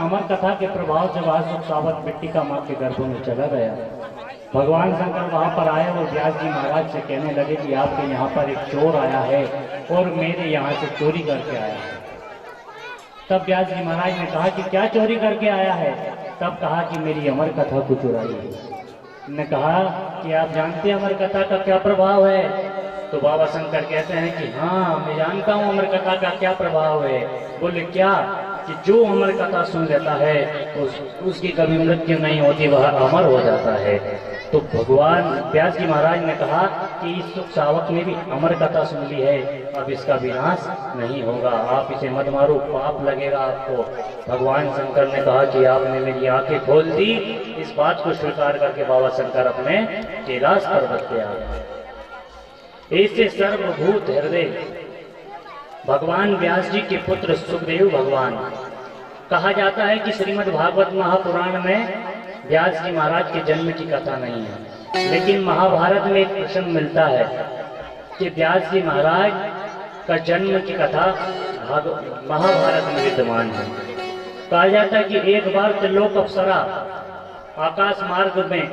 अमर कथा के प्रभाव से वह सुख सावत मिट्टी का माँ के गर्भों में चला गया। भगवान शंकर वहां पर आए और व्यास जी महाराज से कहने लगे कि आपके यहाँ पर एक चोर आया है और मेरे यहाँ से चोरी करके आया है। तब व्यास जी महाराज ने कहा कि क्या चोरी करके आया है? तब कहा कि मेरी अमर कथा को चुराई है। ने कहा कि आप जानते हैं अमर कथा का क्या प्रभाव है? तो बाबा शंकर कहते हैं कि हाँ, मैं जानता हूँ अमर कथा का क्या प्रभाव है। बोले क्या? कि जो अमर कथा सुन लेता है उसकी कभी मृत्यु नहीं होती, वह अमर हो जाता है। तो भगवान व्यास जी महाराज ने कहा कि इस सुख सावक ने भी अमर कथा सुन ली है, अब इसका विनाश नहीं होगा, आप इसे मत मारो, पाप लगेगा आपको। भगवान शंकर ने कहा कि आपने मेरी आंखें खोल दी। इस बात को स्वीकार करके बाबा शंकर अपने कैलाश पर्वत पे आ गए। ऐसे सर्वभूत हृदय भगवान व्यास जी के पुत्र सुखदेव भगवान। कहा जाता है कि श्रीमद् भागवत महापुराण में व्यास जी महाराज के जन्म की कथा नहीं है, लेकिन महाभारत में एक प्रसंग मिलता है कि व्यास जी महाराज का जन्म की कथा महाभारत में विद्यमान है। कहा जाता है कि एक बार त्रिलोक अप्सरा आकाश मार्ग में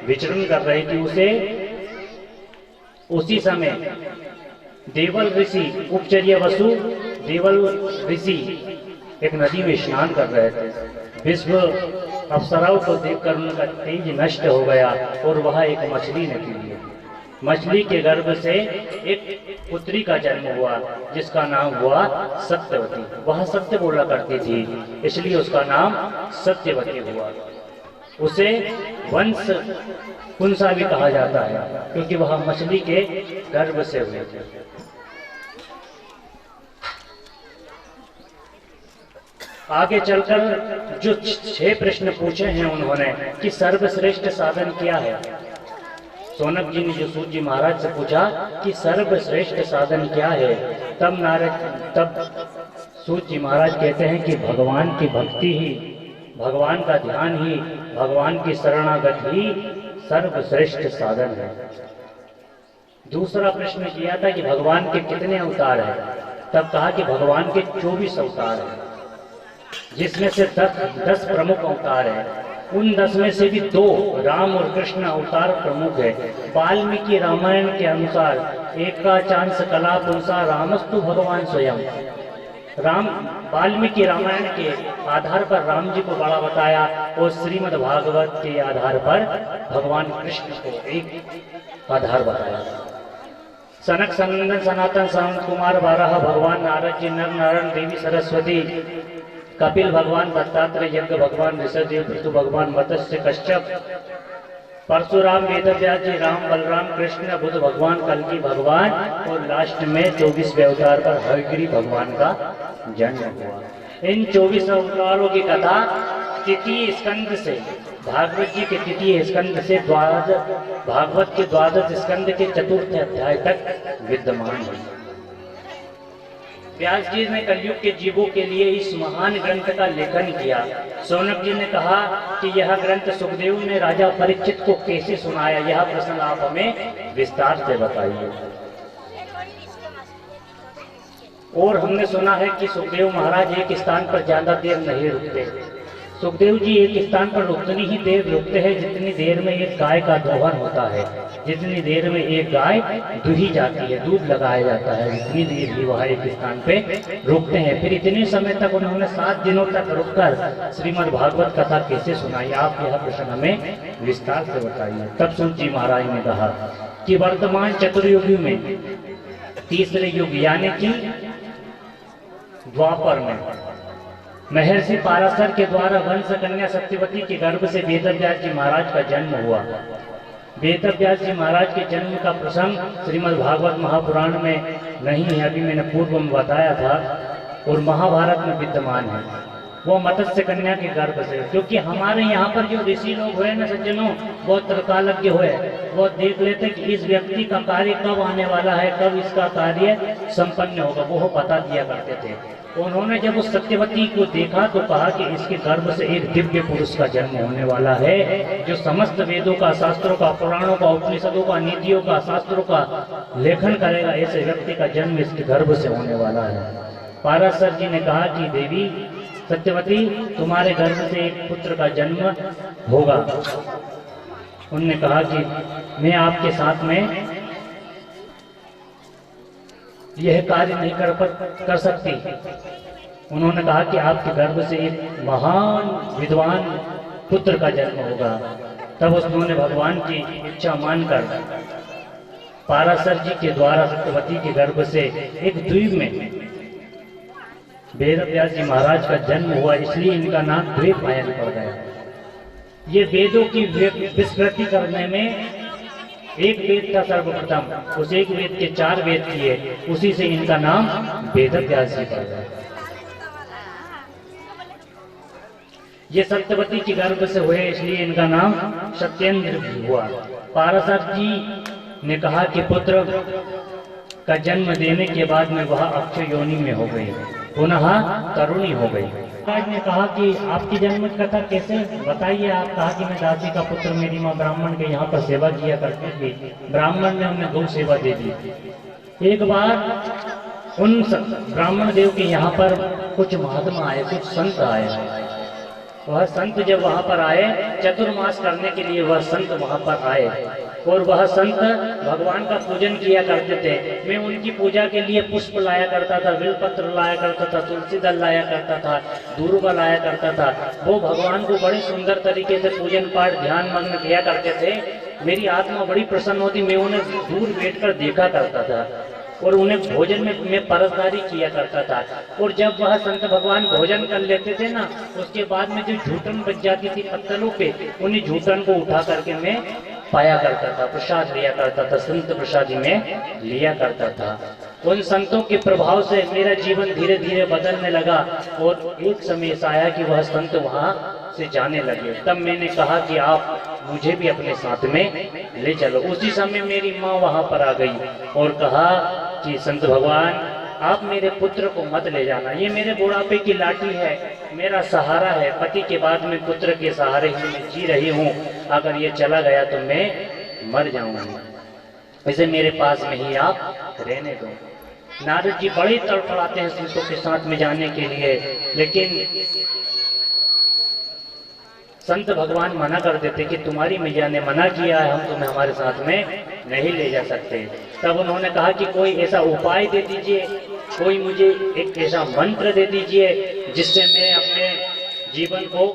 विचरण कर रही थी। उसी समय देवल ऋषि उपचर्य वसु देवल ऋषि एक नदी में स्नान कर रहे थे। विश्व अप्सराओं को देखकर उनका तेज नष्ट हो गया और वह एक मछली निकली। मछली के गर्भ से एक पुत्री का जन्म हुआ जिसका नाम हुआ सत्यवती। वह सत्य बोला करती थी, इसलिए उसका नाम सत्यवती हुआ। उसे वंश कुंसा भी कहा जाता है क्योंकि वह मछली के गर्भ से हुए थे। आगे चलकर जो 6 प्रश्न पूछे हैं उन्होंने कि सर्वश्रेष्ठ साधन क्या है। सोनक जी ने जो सूत जी महाराज से पूछा कि सर्वश्रेष्ठ साधन क्या है, तब सूत जी महाराज कहते हैं कि भगवान की भक्ति ही, भगवान का ध्यान ही, भगवान की शरणागत ही सर्वश्रेष्ठ साधन है। दूसरा प्रश्न किया था कि भगवान के कितने अवतार हैं, तब कहा कि भगवान के 24 अवतार हैं, जिसमें से 10 प्रमुख अवतार हैं। उन 10 में से भी 2 राम और कृष्ण अवतार प्रमुख है। वाल्मीकि रामायण के अनुसार एक का चांस कला पुंसा रामस्तु भगवान स्वयं। वाल्मीकि रामायण के आधार पर राम जी को बड़ा बताया और श्रीमद् भागवत के आधार पर भगवान कृष्ण को एक आधार बताया। सनक सनंदन सनातन संत कुमार 12 भगवान नारद जी, नर नारायण, देवी सरस्वती, कपिल भगवान, दत्तात्रेय, यज्ञ भगवान, ऋषभदेव, पृथु भगवान, मत्स्य, कश्यप, परशुराम, वेदव्यास जी, राम, बलराम, कृष्ण, बुद्ध भगवान, कल्कि भगवान और लास्ट में 24वें अवतार पर हयग्रीव भगवान का जन्म हुआ। इन 24 अवतारों की कथा तृतीय स्कंद से, भागवत जी के तृतीय स्कंद से भागवत के 12 स्कंद के 4th अध्याय तक विद्यमान है। व्यास जी ने कलयुग के जीवों के लिए इस महान ग्रंथ का लेखन किया। सोनक जी ने कहा कि यह ग्रंथ सुखदेव ने राजा परीक्षित को कैसे सुनाया, यह प्रसंग आप हमें विस्तार से बताइए। और हमने सुना है कि सुखदेव महाराज एक स्थान पर ज्यादा देर नहीं रुकते। सुखदेव जी एक स्थान पर उतनी ही देर रुकते हैं जितनी देर में एक गाय का दोहन होता है, जितनी देर में एक गाय दूही जाती है, दूध लगाया जाता है, इतनी देर ही वह एक स्थान पे रुकते हैं। फिर इतने समय तक उन्होंने 7 दिनों तक रुककर श्रीमद् भागवत कथा कैसे सुनाई, आप यह प्रश्न हमें विस्तार से बताइए। तब सूत जी महाराज ने कहा कि वर्तमान चतुर्युग में, तीसरे युग यानी कि द्वापर में, महर्षि पाराशर के द्वारा वंश कन्या सत्यवती के गर्भ से वेदव्यास जी महाराज का जन्म हुआ। वेदव्यास जी महाराज के जन्म का प्रसंग श्रीमद् भागवत महापुराण में नहीं है, अभी मैंने पूर्व में बताया था, और महाभारत में विद्यमान है। वो मत्स्य कन्या के गर्भ से। क्योंकि हमारे यहाँ पर जो ऋषि लोग हुए ना सज्जनों, वो त्रिकालज्ञ हुए, वो देख लेते कि इस व्यक्ति का कार्य कब आने वाला है, कब इसका कार्य संपन्न होगा, वो बता दिया करते थे। उन्होंने जब उस सत्यवती को देखा तो कहा कि इसके गर्भ से एक दिव्य पुरुष का जन्म होने वाला है, जो समस्त वेदों का, शास्त्रों का, पुराणों का, उपनिषदों का, नीतियों का, शास्त्रों का लेखन करेगा। ऐसे व्यक्ति का जन्म इसके गर्भ से होने वाला है। पाराशर जी ने कहा कि देवी सत्यवती, तुम्हारे गर्भ से एक पुत्र का जन्म होगा। उन्होंने कहा कि मैं आपके साथ में यह कार्य नहीं कर सकती। उन्होंने कहा कि आपके गर्भ से एक महान विद्वान पुत्र का जन्म होगा। तब उन्होंने भगवान की इच्छा मानकर पाराशर जी के द्वारा सत्यवती के गर्भ से एक द्वीप में वेद व्यास जी महाराज का जन्म हुआ, इसलिए इनका नाम द्वैपायन पड़ गया। ये वेदों की विस्मृति करने में एक वेद था सर्वप्रथम, उस एक वेद के 4 वेद किए, उसी से इनका नाम वेद व्यास जी पड़ गया। ये सत्यवती के गर्भ से हुए, इसलिए इनका नाम सत्येंद्र भी हुआ। पाराशर जी ने कहा कि पुत्र का जन्म देने के बाद में वह अक्षय योनि में हो गई, पुनः तरुणी हो गई। महाराज ने कहा कि आपकी जन्म कथा कैसे बताइए। आप कहा कि मैं दासी का पुत्र, मेरी माँ ब्राह्मण के यहाँ पर सेवा किया करती थी, ब्राह्मण ने हमें गौ सेवा दे दी। एक बार उन ब्राह्मण देव के यहाँ पर कुछ महात्मा आए, कुछ संत आए। वह संत जब वहाँ पर आए, चतुर्मास करने के लिए वह संत वहाँ पर आए, और वह संत भगवान का पूजन किया करते थे। मैं उनकी पूजा के लिए पुष्प लाया करता था, बिलपत्र लाया करता था, तुलसी दल लाया करता था, दूर्वा लाया करता था। वो भगवान को बड़े सुंदर तरीके से पूजन पाठ ध्यान मग्न किया करते थे। मेरी आत्मा बड़ी प्रसन्न होती, मैं उन्हें दूर बैठकर देखा करता था और उन्हें भोजन में मैं परसदारी किया करता था। और जब वह संत भगवान भोजन कर लेते थे ना, उसके बाद में जो झूठन बच जाती थी पत्तलों पे, उन्हीं झूठन को उठा करके मैं पाया करता था, प्रसाद लिया करता था, संत प्रसादी में लिया करता था। उन संतों के प्रभाव से मेरा जीवन धीरे धीरे बदलने लगा, और एक समय ऐसा आया कि वह संत वहाँ से जाने लगे। तब मैंने कहा कि आप मुझे भी अपने साथ में ले चलो। उसी समय मेरी माँ वहाँ पर आ गई और कहा कि संत भगवान, आप मेरे पुत्र को मत ले जाना, ये मेरे बुढ़ापे की लाठी है, मेरा सहारा है, पति के बाद में पुत्र के सहारे ही मैं जी रही हूँ, अगर ये चला गया तो मैं मर जाऊंगी, इसे मेरे पास में ही आप रहने दो। नारद जी बड़े तड़फड़ाते हैं संतों के साथ में जाने के लिए, लेकिन संत भगवान मना कर देते कि तुम्हारी मैया ने मना किया है, हम तुम्हें हमारे साथ में नहीं ले जा सकते। तब उन्होंने कहा कि कोई ऐसा उपाय दे दीजिए, कोई मुझे एक ऐसा मंत्र दे दीजिए जिससे मैं अपने जीवन को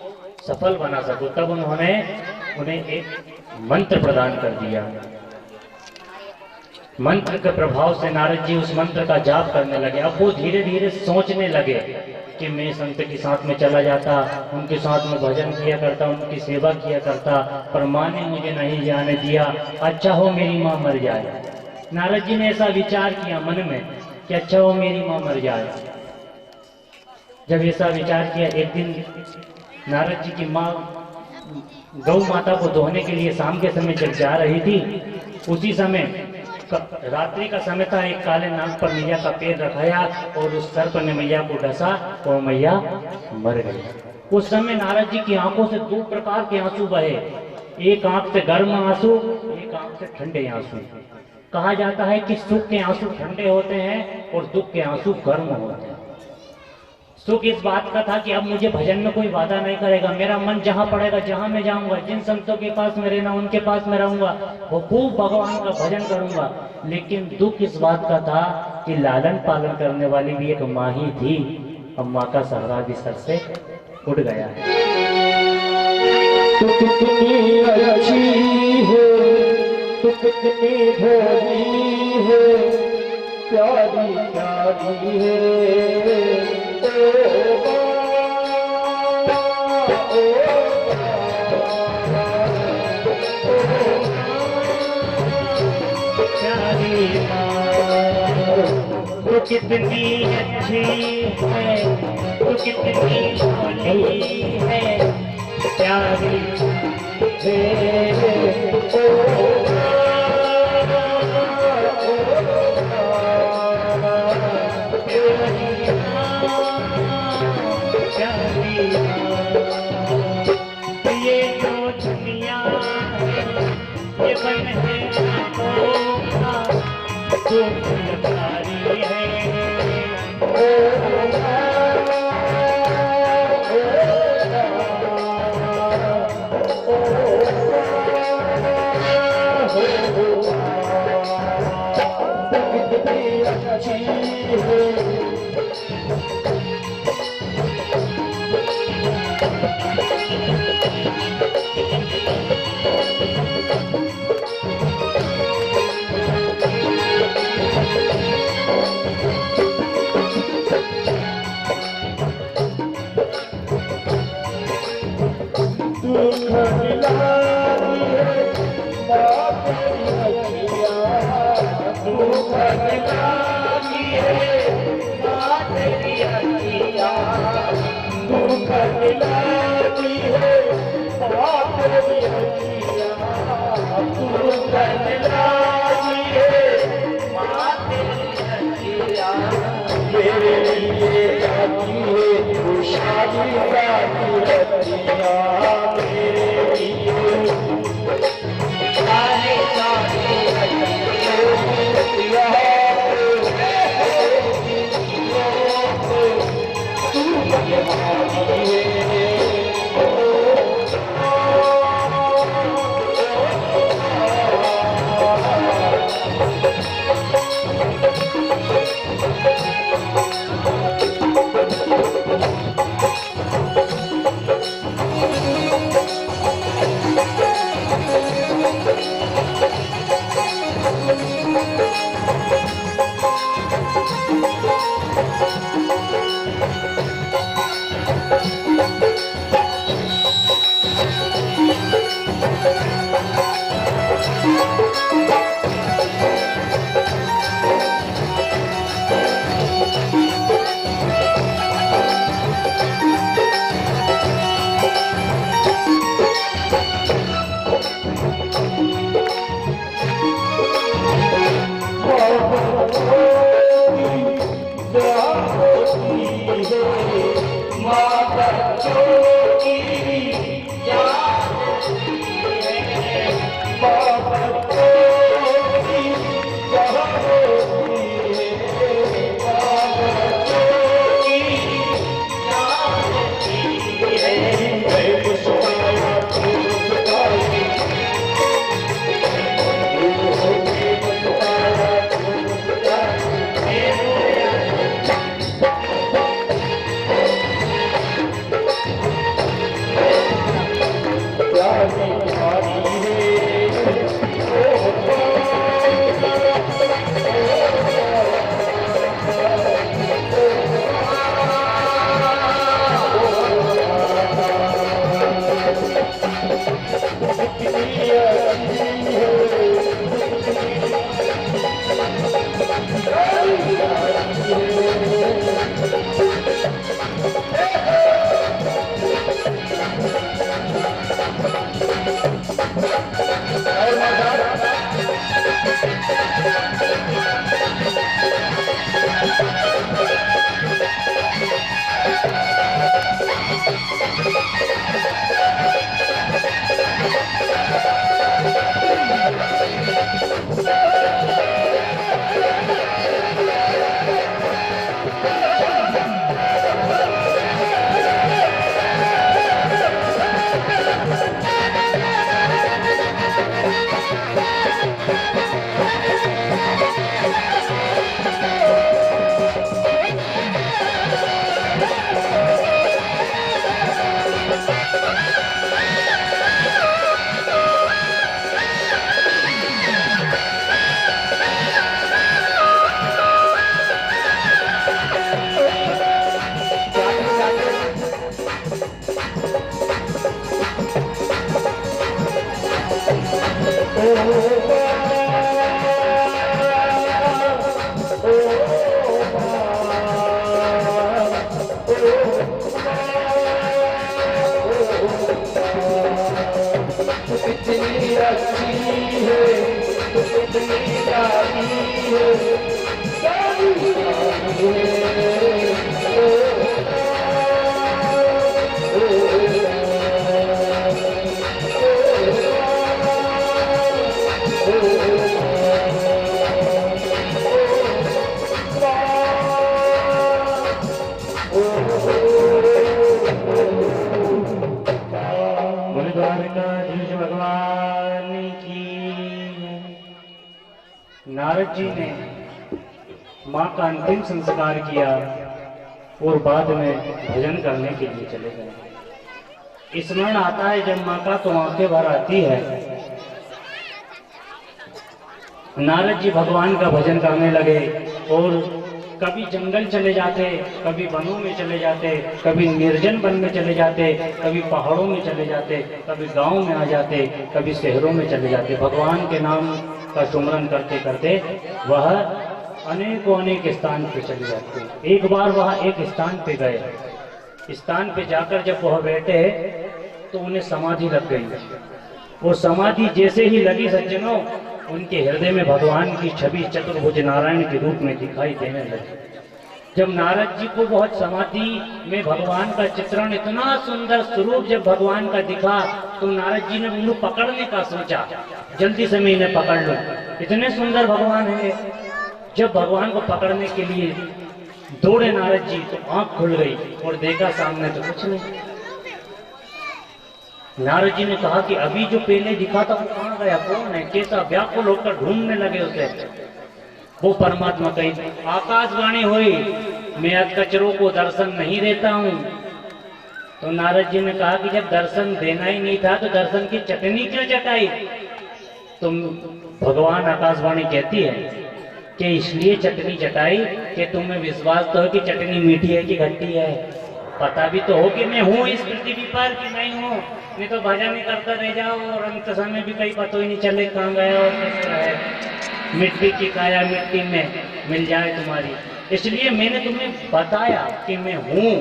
सफल बना सकूं। तब उन्होंने उन्हें एक मंत्र प्रदान कर दिया। मंत्र के प्रभाव से नारद जी उस मंत्र का जाप करने लगे। अब वो धीरे धीरे सोचने लगे कि मैं संत के साथ में चला जाता, उनके साथ में भजन किया करता, उनकी सेवा किया करता, पर माँ ने मुझे नहीं जाने दिया, अच्छा हो मेरी माँ मर जाए। नारद जी ने ऐसा विचार किया मन में कि अच्छा हो मेरी माँ मर जाए। जब ऐसा विचार किया, एक दिन नारद जी की माँ गौ माता को धोने के लिए शाम के समय जब जा रही थी, उसी समय रात्रि का समय था, एक काले नाग पर मैया का पैर रखाया और उस सर्प ने मैया को डसा और मैया मर गई। उस समय नारद जी की आंखों से 2 प्रकार के आंसू बहे, एक आंख से गर्म आंसू, एक आंख से ठंडे आंसू। कहा जाता है कि सुख के आंसू ठंडे होते हैं और दुख के आंसू गर्म होते हैं। सुख इस बात का था कि अब मुझे भजन में कोई बाधा नहीं करेगा, मेरा मन जहाँ पड़ेगा, जहाँ मैं जाऊंगा, जिन संतों के पास में रहना उनके पास में रहूंगा, वो खूब भगवान का भजन करूंगा। लेकिन दुख इस बात का था कि लालन पालन करने वाली भी एक माँ ही थी, अब माँ का सहारा भी सर से उड़ गया है। तू कितनी अच्छी है, तू कितनी भोली है, प्यारी प्यारी है, तू कितनी अच्छी है, तू कितनी भोली है, प्यारी है ये जो दुनिया है ये मन है आँखों का, जो फुलकारी है कितनी अच्छी है, तू कितनी प्यारी है, प्यारी है। भगवान की। नारद जी ने मां का अंतिम संस्कार किया और बाद में भजन करने के लिए चले गए। स्मरण आता है जब मां का तो आंखें भर आती है। नारद जी भगवान का भजन करने लगे और कभी जंगल चले जाते, कभी वनों में चले जाते, कभी निर्जन वन में चले जाते, कभी पहाड़ों में चले जाते, कभी गांव में आ जाते, कभी शहरों में चले जाते। भगवान के नाम का सुमरन करते करते वह अनेक स्थान पे चले जाते। एक बार वह एक स्थान पे गए। स्थान पे जाकर जब वह बैठे तो उन्हें समाधि लग गई। वो समाधि जैसे ही लगी सज्जनों, उनके हृदय में भगवान की छवि चतुर्भुज नारायण के रूप में दिखाई देने लगी। जब नारद जी को बहुत समाधि में भगवान का चित्रण, इतना सुंदर स्वरूप जब भगवान का दिखा, तो नारद जी ने उन्हें पकड़ने का सोचा, जल्दी से मैं इन्हें पकड़ लूं, इतने सुंदर भगवान है। जब भगवान को पकड़ने के लिए दौड़े नारद जी तो आंख खुल गई और देखा सामने तो कुछ नहीं। नारद जी ने कहा कि अभी जो पहले दिखा था वो कहाँ गया, कौन है, कैसा, व्याकुल होकर ढूंढने लगे उसे। वो परमात्मा कही, आकाशवाणी हुई, मैं अधकचरों को दर्शन नहीं देता हूँ। तो नारद जी ने कहा कि जब दर्शन देना ही नहीं था तो दर्शन की चटनी क्यों चटाई। तो भगवान आकाशवाणी कहती है कि इसलिए चटनी चटाई कि तुम्हें विश्वास तो है कि चटनी मीठी है कि खट्टी है, पता भी तो हो कि मैं हूँ इस पृथ्वी पर कि नहीं हूँ। नहीं तो भजन ही करता रह जाओ और अंत समय भी कहीं पता ही नहीं चले कहाँ गया और कैसा है। मिट्टी की काया मिट्टी में मिल जाए तुम्हारी, इसलिए मैंने तुम्हें बताया कि मैं हूँ।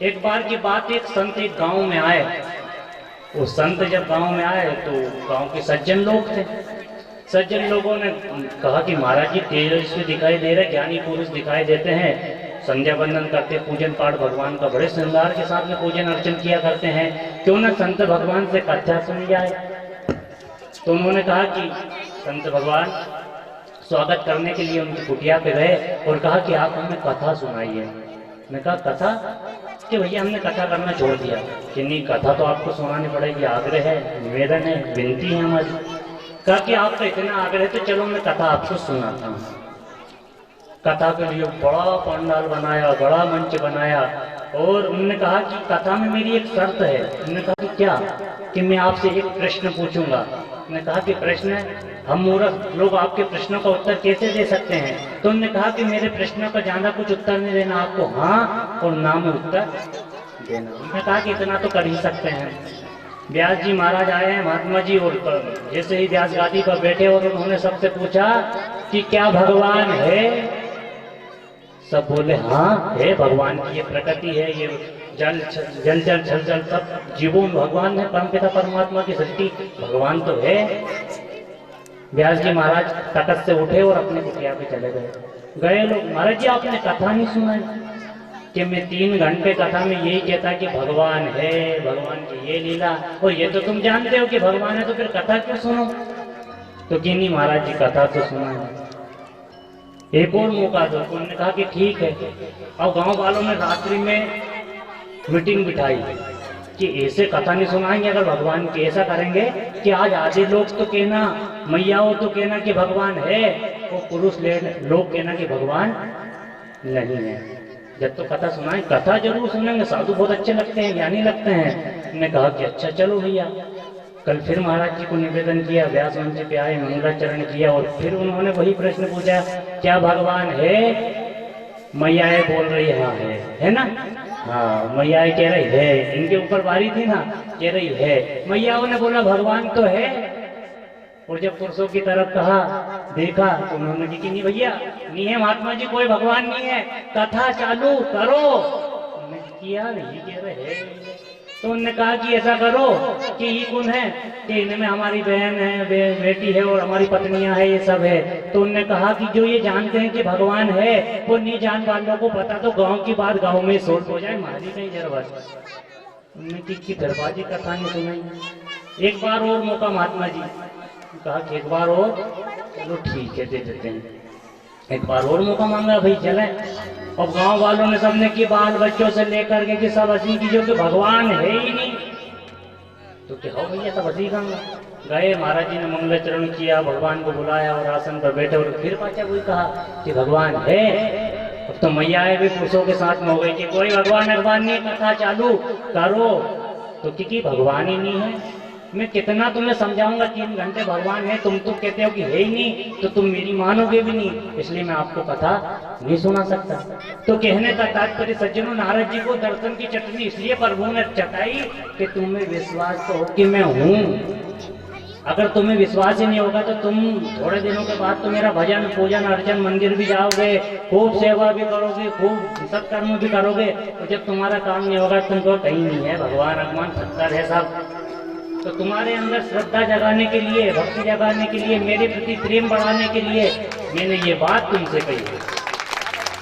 एक बार की बात, एक संत एक गांव में आए। वो संत जब गांव में आए तो गांव के सज्जन लोग थे। सज्जन लोगों ने कहा कि महाराज जी तेजस्वी दिखाई दे रहे, ज्ञानी पुरुष दिखाई देते हैं, संध्या बंदन करते, पूजन पाठ भगवान का बड़े श्रृंगार के साथ में पूजन अर्चन किया करते हैं, क्यों ना संत भगवान से कथा सुन जाए। तो उन्होंने कहा कि संत भगवान स्वागत करने के लिए उनकी कुटिया पे गए और कहा कि आप हमें कथा सुनाइए। मैं कहा कथा, कि भैया हमने कथा करना छोड़ दिया। कि नहीं, कथा तो आपको सुनानी पड़ेगी, आग्रह है, निवेदन है, विनती है हमारी। कहा कि आपका इतना आग्रह है तो चलो मैं कथा आपको सुनाता हूँ। कथा के लिए बड़ा पंडाल बनाया, बड़ा मंच बनाया और उन्होंने कहा कि कथा में मेरी एक शर्त है। उन्होंने कहा कि क्या, कि मैं आपसे एक प्रश्न पूछूंगा। उन्होंने कहा कि प्रश्न, हम मूर्ख लोग आपके प्रश्नों का उत्तर कैसे दे सकते हैं। तो उन्होंने कहा कि मेरे प्रश्नों का ज्यादा कुछ उत्तर नहीं देना, आपको हाँ और ना में उत्तर देना। उन्होंने कहा कि इतना तो कर ही सकते हैं। व्यास जी महाराज आए हैं, महात्मा जी, और जैसे ही व्यास गादी पर बैठे और उन्होंने सबसे पूछा कि क्या भगवान है। सब बोले हाँ है, भगवान की ये प्रकृति है, ये जल जल जल छल जल सब जीवों में भगवान है, परमपिता परमात्मा की सृष्टि, भगवान तो है। व्यास जी महाराज तखत से उठे और अपने कुटिया पे चले गए लोग, महाराज जी आपने कथा नहीं सुनाई। कि मैं 3 घंटे कथा में यही कहता कि भगवान है, भगवान की ये लीला, और ये तो तुम जानते हो कि भगवान है, तो फिर कथा क्यों सुनो। तो कि नहीं महाराज जी कथा तो सुना है, एक और मौका दो। उन्होंने कहा कि ठीक है। और गांव वालों ने रात्रि में मीटिंग बिठाई कि ऐसे कथा नहीं सुनाएंगे अगर भगवान की, ऐसा करेंगे कि आज आधे लोग तो कहना, मैयाओं तो कहना कि भगवान है, और पुरुष लोग कहना कि भगवान नहीं है। जब तो कथा सुनाए, कथा जरूर सुनेंगे, साधु बहुत अच्छे लगते हैं, ज्ञानी लगते हैं। उन्होंने कहा कि अच्छा चलो भैया। कल फिर महाराज जी को निवेदन किया, व्यास मंच पे आए, मंगलाचरण किया और फिर उन्होंने वही प्रश्न पूछा, क्या भगवान है। मैयाएं बोल रही हाँ है ना, हाँ मैयाएं कह रही है, इनके ऊपर बारी थी ना, कह रही है। मैयाओं ने बोला भगवान तो है, और जब पुरुषों की तरफ कहा, देखा तो उन्होंने कहा कि नहीं भैया नहीं है महात्मा जी, कोई भगवान नहीं है, कथा चालू करो। किया नहीं कह रहे, तो उन्होंने कहा कि ऐसा करो कि ये कौन है, कि इनमें हमारी बहन है, बेटी है और हमारी पत्नियां है, ये सब है। तो उन्होंने कहा कि जो ये जानते हैं कि भगवान है वो नहीं जान वालों को पता तो गांव की बात गांव में सोल्व हो जाए, मारी कहीं जरूरत। उन्होंने की दरबाजी कथा नहीं सुनाई। एक बार और मौका महात्मा जी, कहा कि एक बार और, चलो ठीक है दे देते हैं। एक बार और मौका मांगा, भाई चले। और गांव वालों ने सबने की बाल बच्चों से लेकर के कि सब हंसी की, जो कि भगवान है ही नहीं। तो क्या हो भैया, सब हंसी गए। महाराज जी ने मंगलाचरण किया, भगवान को बुलाया और आसन पर बैठे और फिर पाचा वही कहा कि भगवान है। अब तो मैया भी पुरुषों के साथ में हो गई कि कोई भगवान भगवान नहीं, कथा चालू करो। तो कि भगवान ही नहीं है। मैं कितना तुम्हें समझाऊंगा, 3 घंटे भगवान है, तुम तो कहते हो कि है ही नहीं, तो तुम मेरी मानोगे भी नहीं, इसलिए मैं आपको कथा नहीं सुना सकता। तो कहने का तात्पर्य सज्जनों, नारद जी को दर्शन की चटनी इसलिए प्रभु ने चटाई कि तुम्हें विश्वास तो हो कि मैं हूँ। अगर तुम्हें विश्वास ही नहीं होगा तो तुम थोड़े दिनों के बाद तो मेरा भजन पूजन अर्चन मंदिर भी जाओगे, खूब सेवा भी करोगे, खूब सत्कर्म भी करोगे। तो जब तुम्हारा काम नहीं होगा तुमको कहीं नहीं है, भगवान भगवान सत्तर है सब। तो तुम्हारे अंदर श्रद्धा जगाने के लिए, भक्ति जगाने के लिए, मेरे प्रति प्रेम बढ़ाने के लिए मैंने ये बात तुमसे कही है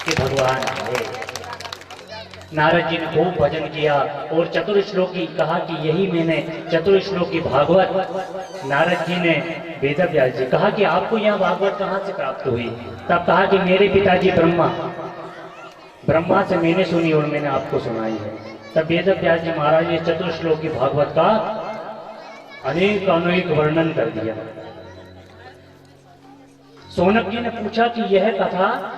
कि भगवान है। नारद जी ने खूब भजन किया और चतुर्श्लोकी कहा कि यही मैंने चतुर्श्लोकी भागवत, नारद जी ने वेद व्यास जी कहा कि आपको यह भागवत कहाँ से प्राप्त हुई। तब कहा कि मेरे पिताजी ब्रह्मा से मैंने सुनी और मैंने आपको सुनाई है। तब वेद व्यास जी महाराज ने चतुर्श्लोकी भागवत का अनेक वर्णन कर दिया। सोनक जी ने पूछा कि यह कथा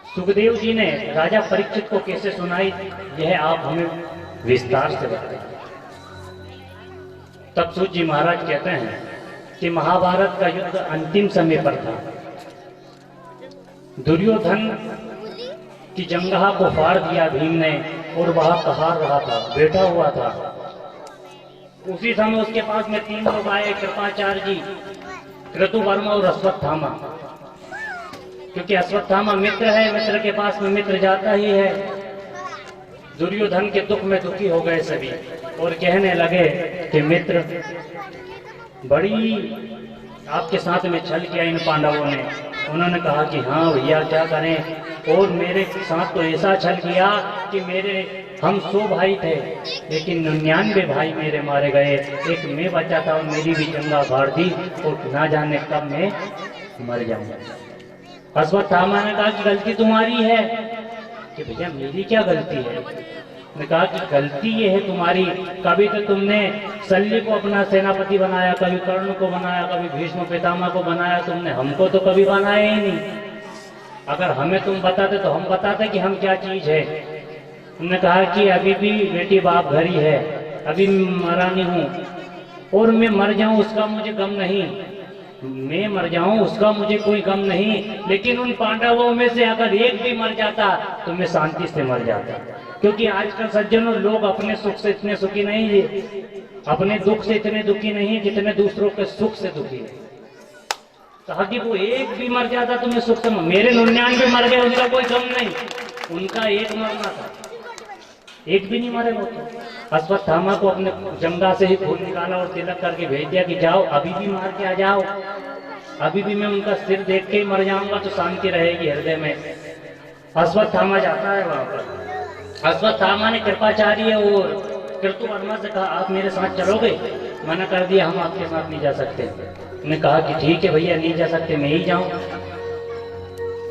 सुखदेव जी ने राजा परीक्षित को कैसे सुनाई, यह आप हमें विस्तार से बताएं। तब सूत जी महाराज कहते हैं कि महाभारत का युद्ध अंतिम समय पर था। दुर्योधन की जंगहा को फाड़ दिया भीम ने और वह कहार रहा था, बैठा हुआ था। उसी समय उसके पास में 3 लोग आए, कृपाचार्य जी, क्रतुवर्मा और अश्वत्थामा। क्योंकि अश्वत्थामा मित्र है, मित्र के पास में मित्र जाता ही है। दुर्योधन के दुख में दुखी हो गए सभी और कहने लगे कि मित्र, बड़ी आपके साथ में छल किया इन पांडवों ने। उन्होंने कहा कि हाँ भैया क्या करें, और मेरे साथ तो ऐसा छल किया कि हम 100 भाई थे लेकिन 99 भाई मेरे मारे गए, एक मैं बचा था और मेरी भी जंगा गाड़ दी और ना जाने कब मैं मर जाऊंगा। अश्वत्थामा ने कहा कि गलती तुम्हारी है। कि भैया मेरी क्या गलती है? ने कहा कि गलती ये है तुम्हारी, कभी तो तुमने शल्य को अपना सेनापति बनाया, कभी कर्ण को बनाया, कभी भीष्म पितामह को बनाया, तुमने हमको तो कभी बनाया ही नहीं। अगर हमें तुम बताते तो हम बताते कि हम क्या चीज है। उन्होंने कहा कि अभी भी बेटी बाप घर ही है, अभी मरा नहीं हूं और मैं मर जाऊं उसका मुझे गम नहीं, मैं मर जाऊं उसका मुझे कोई गम नहीं, लेकिन उन पांडवों में से अगर एक भी मर जाता तो मैं शांति से मर जाता। क्योंकि आजकल सज्जनों लोग अपने सुख से इतने सुखी नहीं, अपने दुख से इतने दुखी नहीं जितने दूसरों के सुख से दुखी है। कहा कि वो एक भी मर जाता तो मैं सुख से, मेरे 99 मर गए उनका कोई गम नहीं, उनका एक मरना था, एक भी नहीं मरे वो तो। अश्वत्थामा को अपने जंगा से ही खून निकाला और तिलक करके भेज दिया कि जाओ अभी भी मार के आ जाओ, अभी भी मैं उनका सिर देख के ही मर जाऊंगा तो शांति रहेगी हृदय में। अश्वत्थामा जाता है वहां पर। अश्वत्थामा ने कृपाचार्य और क्रतुवर्मा से कहा आप मेरे साथ चलोगे? मना कर दिया, हम आपके साथ नहीं जा सकते। उन्होंने कहा कि ठीक है भैया नहीं जा सकते, मैं ही जाऊं।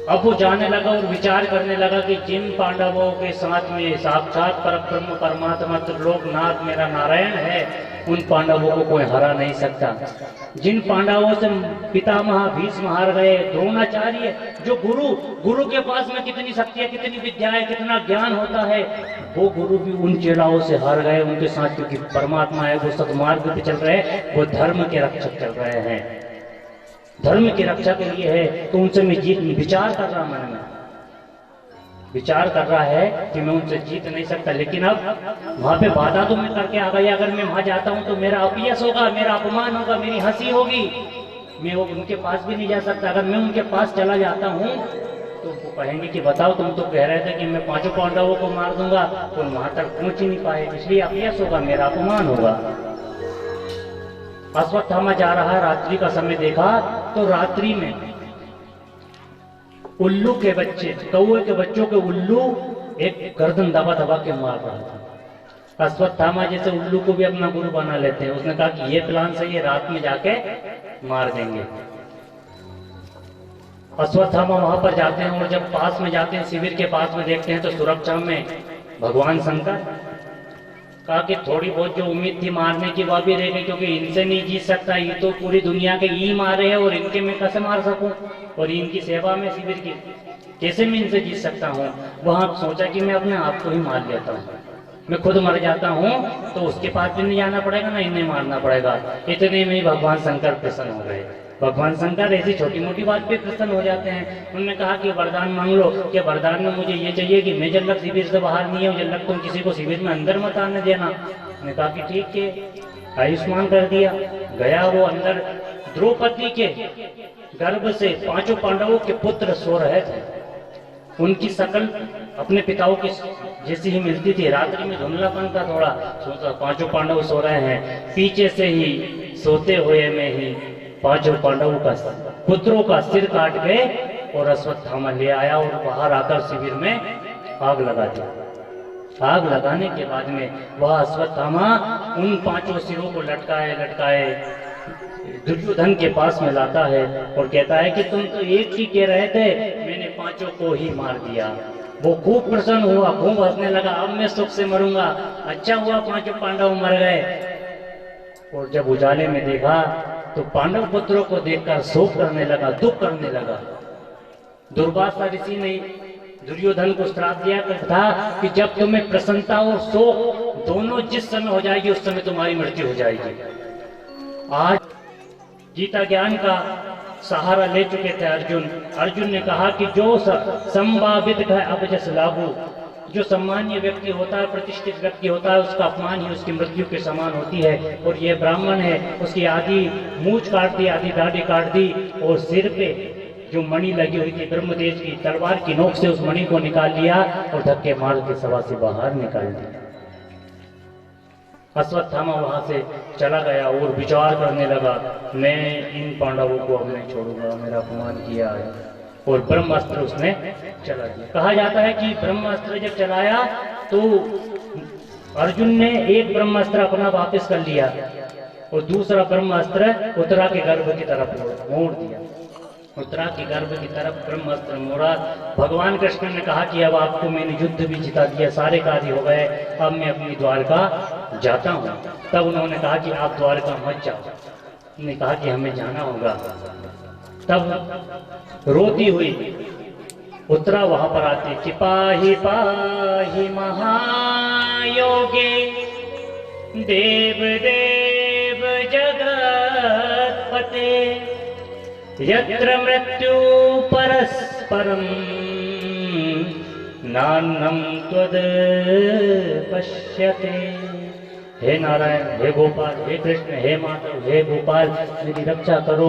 अब वो जाने लगा और विचार करने लगा कि जिन पांडवों के साथ में साक्षात परब्रह्म परमात्मा त्रिलोकनाथ मेरा नारायण है, उन पांडवों को कोई हरा नहीं सकता। जिन पांडवों से पितामह भीष्म हार गए, द्रोणाचार्य जो गुरु के पास में कितनी शक्ति है, कितनी विद्या है, कितना ज्ञान होता है, वो गुरु भी उन चेलाओं से हार गए उनके साथ। क्योंकि परमात्मा है, वो सत्मार्ग पे चल रहे हैं, वो धर्म के रक्षक चल रहे हैं, धर्म की रक्षा के लिए है। तो उनसे मैं विचार कर रहा, मन में विचार कर रहा है कि मैं उनसे जीत नहीं सकता। लेकिन अब वहां पे बाधा तो मैं करके आ गई, अगर मैं वहां जाता हूं तो मेरा अपयश होगा, मेरा अपमान होगा, मेरी हंसी होगी, मैं वो उनके पास भी नहीं जा सकता। अगर मैं उनके पास चला जाता हूं तो वो कहेंगे कि बताओ तुम तो कह रहे थे कि मैं 5 पांडवों को मार दूंगा, तुम वहां तक पहुंच ही नहीं पाए, इसलिए अपयश होगा, मेरा अपमान होगा। अश्वत्थामा जा रहा है, रात्रि का समय देखा तो रात्रि में उल्लू के बच्चे, कौए के बच्चों के उल्लू एक गर्दन दबा दबा के मार रहा था। अश्वत्थामा जैसे उल्लू को भी अपना गुरु बना लेते हैं, उसने कहा कि ये प्लान सही है, रात में जाके मार देंगे। अश्वत्थामा वहां पर जाते हैं और जब पास में जाते हैं, शिविर के पास में देखते हैं तो सुरक्षा में भगवान शंकर। कहा कि थोड़ी बहुत जो उम्मीद थी मारने की वह भी रह गई, क्योंकि इनसे नहीं जीत सकता, ये तो पूरी दुनिया के ई मारे हैं और इनके मैं कैसे मार सकूं, और इनकी सेवा में शिविर की कैसे मैं इनसे जीत सकता हूं। वहां सोचा कि मैं अपने आप को ही मार लेता हूं, मैं खुद मर जाता हूं तो उसके पास भी नहीं जाना पड़ेगा, ना इन्हें मारना पड़ेगा। इतने में ही भगवान शंकर प्रसन्न हो गए। भगवान शंकर ऐसी छोटी मोटी बात पे प्रसन्न हो जाते हैं। उन्होंने कहा कि वरदान मांग लो, कि वरदान में मुझे ये चाहिए कि मैं जब तक शिविर से बाहर नहीं हूँ, जब तक तुम किसी को शिविर में अंदर मत आने देना। मैंने कहा कि ठीक है, आयुष्मान कर दिया। गया वो अंदर, द्रौपदी के गर्भ से 5 पांडवों के पुत्र सो रहे थे, उनकी शकल अपने पिताओं की जैसी ही मिलती थी। रात्रि में धुंधलापन था थोड़ा, सोचा 5 पांडव सो रहे हैं, पीछे से ही सोते हुए में ही 5 पांडवों का पुत्रों का सिर काट के और अश्वत्थामा ले आया और बाहर आकर शिविर में आग लगा दिया। आग लगाने के बाद में वह अश्वत्थामा उन 5 सिरों को लटकाए लटकाए दुर्योधन के पास में लाता है और कहता है कि तुम तो एक ही कह रहे थे, मैंने 5 को ही मार दिया। वो खूब प्रसन्न हुआ, खूब हंसने लगा, अब मैं सुख से मरूंगा, अच्छा हुआ 5 पांडव मर गए। और जब उजाले में देखा तो पांडव पुत्रों को देखकर शोक करने लगा, दुख करने लगा। दुर्वासा ऋषि ने दुर्योधन को श्राप दिया था कि जब तुम्हें प्रसन्नता और शोक दोनों जिस समय हो जाएगी उस समय तुम्हारी मृत्यु हो जाएगी। आज गीता ज्ञान का सहारा ले चुके थे अर्जुन। अर्जुन ने कहा कि जो संभावित है अब जस लागू, जो सम्मान्य व्यक्ति होता है, प्रतिष्ठित व्यक्ति होता है, उसका अपमान ही उसकी मृत्यु के समान होती है। और ये ब्राह्मण है, उसकी आधी मूंछ काट दी, आधी दाढ़ी काट दी, और सिर पे जो मणि लगी हुई थी ब्रह्मदेव की तलवार की नोक से उस मणि को निकाल लिया और धक्के मार के सभा से बाहर निकाल दिया। अश्वत्थामा वहां से चला गया और विचार करने लगा, मैं इन पांडवों को अब नहीं छोड़ूंगा, मेरा अपमान किया है। और ब्रह्मास्त्र उसने चला दिया। कहा जाता है कि ब्रह्मास्त्र जब चलाया तो अर्जुन ने एक ब्रह्मास्त्र अपना वापस कर लिया और दूसरा ब्रह्मास्त्र उत्तरा के गर्भ की तरफ मोड़ दिया। उत्तरा के गर्भ की तरफ ब्रह्मास्त्र मोड़ा। भगवान कृष्ण ने कहा कि अब आपको मैंने युद्ध भी जिता दिया, सारे कार्य हो गए, अब मैं अपनी द्वारका जाता हूँ। तब उन्होंने कहा कि आप द्वारका मत जाओ, उन्होंने कहा कि हमें जाना होगा। तब रोती हुई उत्तरा वहां पर आती कि पाहि पाहि महायोगे देव देव जगतपते यत्र मृत्यु परस्परम नान्नं त्वद पश्यते। हे नारायण, हे गोपाल, हे कृष्ण, हे माधव, हे गोपाल, मेरी रक्षा करो।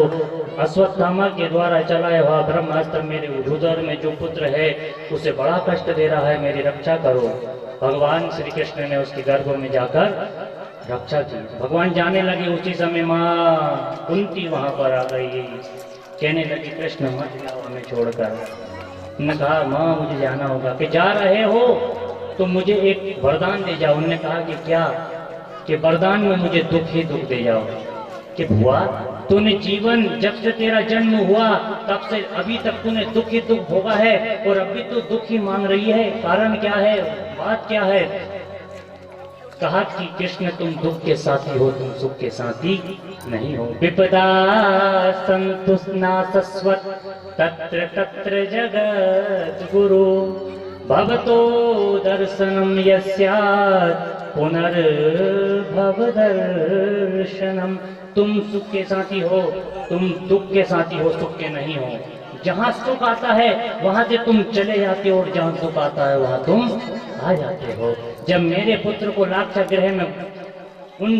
अश्वत्थामा के द्वारा चलाया हुआ ब्रह्मास्त्र मेरे उदर में जो पुत्र है उसे बड़ा कष्ट दे रहा है, मेरी रक्षा करो। भगवान श्री कृष्ण ने उसके गर्भ में जाकर रक्षा की। भगवान जाने लगे, उसी समय माँ कुंती वहां पर आ गई, कहने लगी कृष्ण मत जाओ हमें छोड़कर। उन्होंने कहा माँ मुझे जाना होगा। कि जा रहे हो तो मुझे एक वरदान दे जाओ। उन्होंने कहा कि क्या? कि वरदान में मुझे दुख ही दुख दे जाओ। कि बुआ तूने जीवन जब से तेरा जन्म हुआ तब से अभी तक तूने दुख ही दुख भोगा है और अभी तो दुख ही मांग रही है, कारण क्या है, बात क्या है? कहा कि कृष्ण तुम दुख के साथी हो, तुम सुख के साथी नहीं हो। विपदा संतुष्णा सस्वत तत्र तत्र जगत गुरु भवतो दर्शनम यस्यात् पुनर्भव दर्शनम। तुम सुख के साथी हो, तुम दुख के साथी हो, सुख के नहीं हो। जहाँ सुख आता है वहां से तुम चले जाते हो और जहाँ सुख आता है वहां तुम आ जाते हो। जब मेरे पुत्र को लाक्षागृह में उन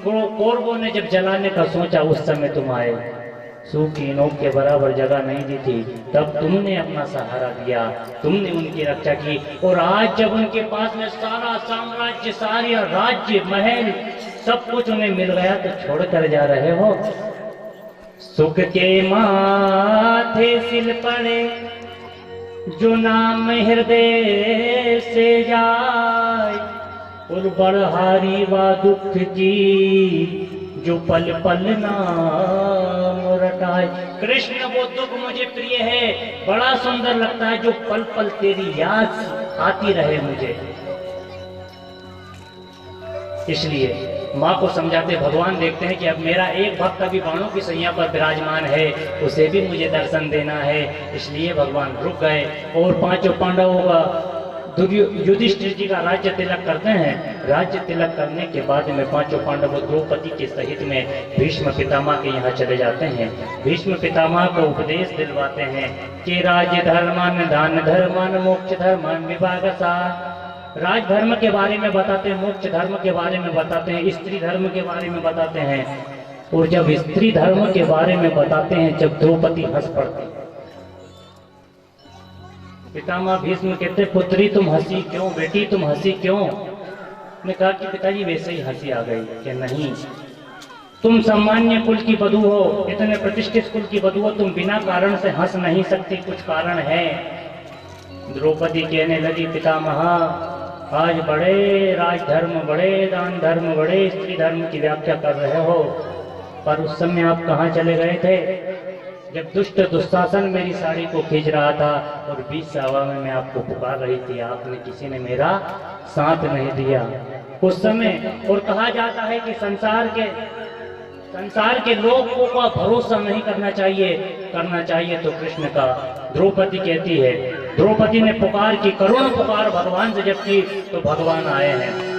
कौरवों ने जब जलाने का सोचा उस समय तुम आए। सूखी नोक के बराबर जगह नहीं दी थी, तब तुमने अपना सहारा दिया, तुमने उनकी रक्षा की। और आज जब उनके पास में सारा साम्राज्य, सारे राज्य, महल, सब कुछ उन्हें मिल गया तो छोड़ कर जा रहे हो। सुख के माथे सिल पड़े जो नाम हृदय से जाए, और बड़हारी व दुख की जो पल पल नाम रटाए। कृष्ण वो दुख मुझे प्रिय है, बड़ा सुंदर लगता है जो पल पल तेरी याद आती रहे मुझे। इसलिए माँ को समझाते भगवान देखते हैं कि अब मेरा एक भक्त अभी बाणों की सैया पर विराजमान है, उसे भी मुझे दर्शन देना है। इसलिए भगवान रुक गए और पांचों पांडवों का युधिष्ठिर जी का राज्य तिलक करते हैं। राज्य तिलक करने के बाद में पांचों पांडव द्रौपदी के सहित में भीष्म पितामह के यहाँ चले जाते हैं। भीष्म पितामह को उपदेश दिलवाते हैं कि राज्य धर्मन दान धर्मन मोक्ष धर्मन विभागसा। राज धर्म के बारे में बताते हैं, मोक्ष धर्म के बारे में बताते हैं, स्त्री धर्म के बारे में बताते हैं। और जब स्त्री धर्म के बारे में बताते हैं, जब द्रौपदी हंस पड़ती, पितामह भीष्म कहते पुत्री तुम हंसी क्यों, बेटी तुम हंसी क्यों। ने कहा कि पिताजी वैसे ही हंसी आ गई कि नहीं, तुम सामान्य कुल की वधू हो, इतने प्रतिष्ठित कुल की वधू हो, तुम बिना कारण से हंस नहीं सकती, कुछ कारण है। द्रौपदी कहने लगी पितामह आज बड़े राजधर्म, बड़े दान धर्म, बड़े स्त्री धर्म की व्याख्या कर रहे हो, पर उस समय आप कहाँ चले गए थे जब दुष्ट दुशासन मेरी साड़ी को खींच रहा था और बीच सभा में मैं आपको पुकार रही थी, आपने किसी ने मेरा साथ नहीं दिया उस समय। और कहा जाता है कि संसार के लोगों का भरोसा नहीं करना चाहिए तो कृष्ण का। द्रौपदी कहती है, द्रौपदी ने पुकार की, करुण पुकार भगवान से जब की तो भगवान आए हैं।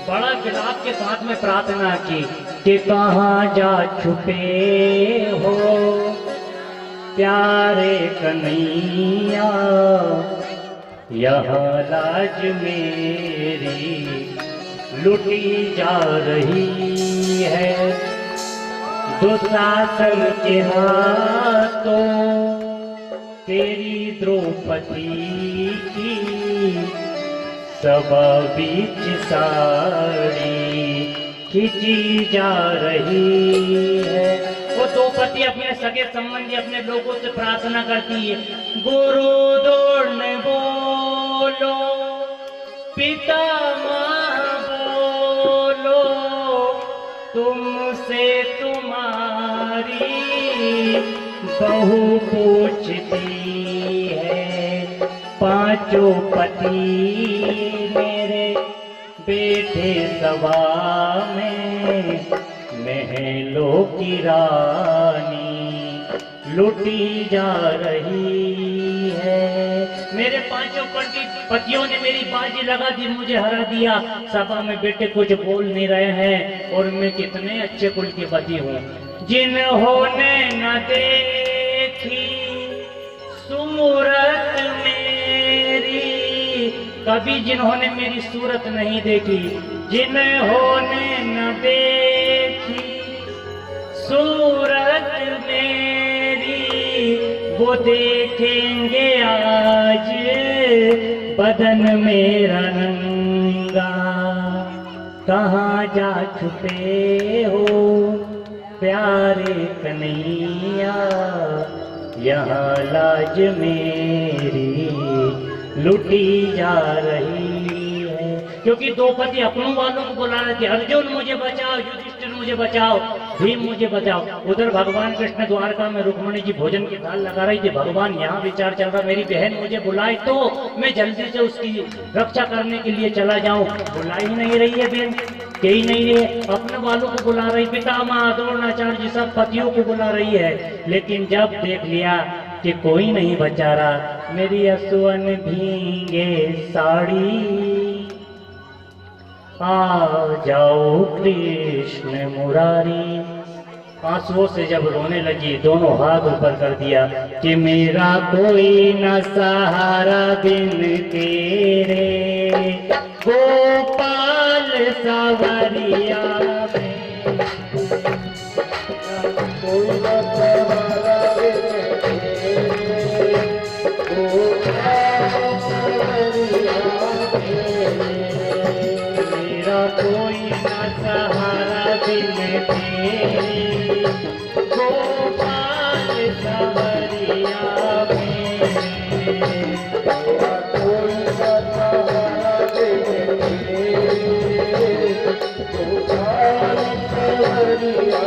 बड़ा विलाप के साथ में प्रार्थना की कि कहाँ जा छुपे हो प्यारे कन्हैया, यह लाज मेरी लुटी जा रही है। दुशासन के हाथों तेरी द्रौपदी की सब बीच साड़ी खींची जा रही है। वो द्रौपदी अपने सगे संबंधी, अपने लोगों से प्रार्थना करती है, गुरु दौड़ने बोलो, पितामह बोलो, तुमसे तुम्हारी बहू पूछती है, पांचों पति मेरे बेटे सभा में, महलों की रानी लुटी जा रही है। मेरे पांचों पतियों ने मेरी बाजी लगा दी, मुझे हरा दिया, सभा में बेटे कुछ बोल नहीं रहे हैं। और मैं कितने अच्छे कुल की पति हूँ, जिन्होंने न देखी सूरत मेरी, कभी जिन्होंने मेरी सूरत नहीं देखी, जिन्होंने न देखी सूरत मेरी, वो देखेंगे आज बदन मेरा नंगा। कहाँ जा छुपे हो प्यारे कन्हैया, यहाँ लाज मेरी लुटी जा रही है। क्योंकि द्रौपदी अपनों वालों को बुला रहे थे, अर्जुन मुझे बचाओ, युधिष्ठिर मुझे बचाओ, भीम मुझे बचाओ। उधर भगवान कृष्ण द्वारका में रुक्मिणी जी भोजन की थाल लगा रही थी। भगवान यहाँ विचार चल रहा, मेरी बहन मुझे बुलाए तो मैं जल्दी से उसकी रक्षा करने के लिए चला जाऊं। बुला ही नहीं रही है बहन, कहीं नहीं है, अपने वालों को बुला रही, पितामह द्रोणाचार्य जी सब पतियों को बुला रही है। लेकिन जब देख लिया कि कोई नहीं बचा रहा, मेरी असुवन भींगे साड़ी, आ जाओ कृष्ण मुरारी। आंसुओं से जब रोने लगी, दोनों हाथ ऊपर कर दिया कि मेरा कोई न सहारा बिन तेरे गोपाल सावरिया में कोई न सहारा मेरा कोई न सहारा दिल तेरी गोपाल सावरिया में कोई न सहारा गोपाल सवरिया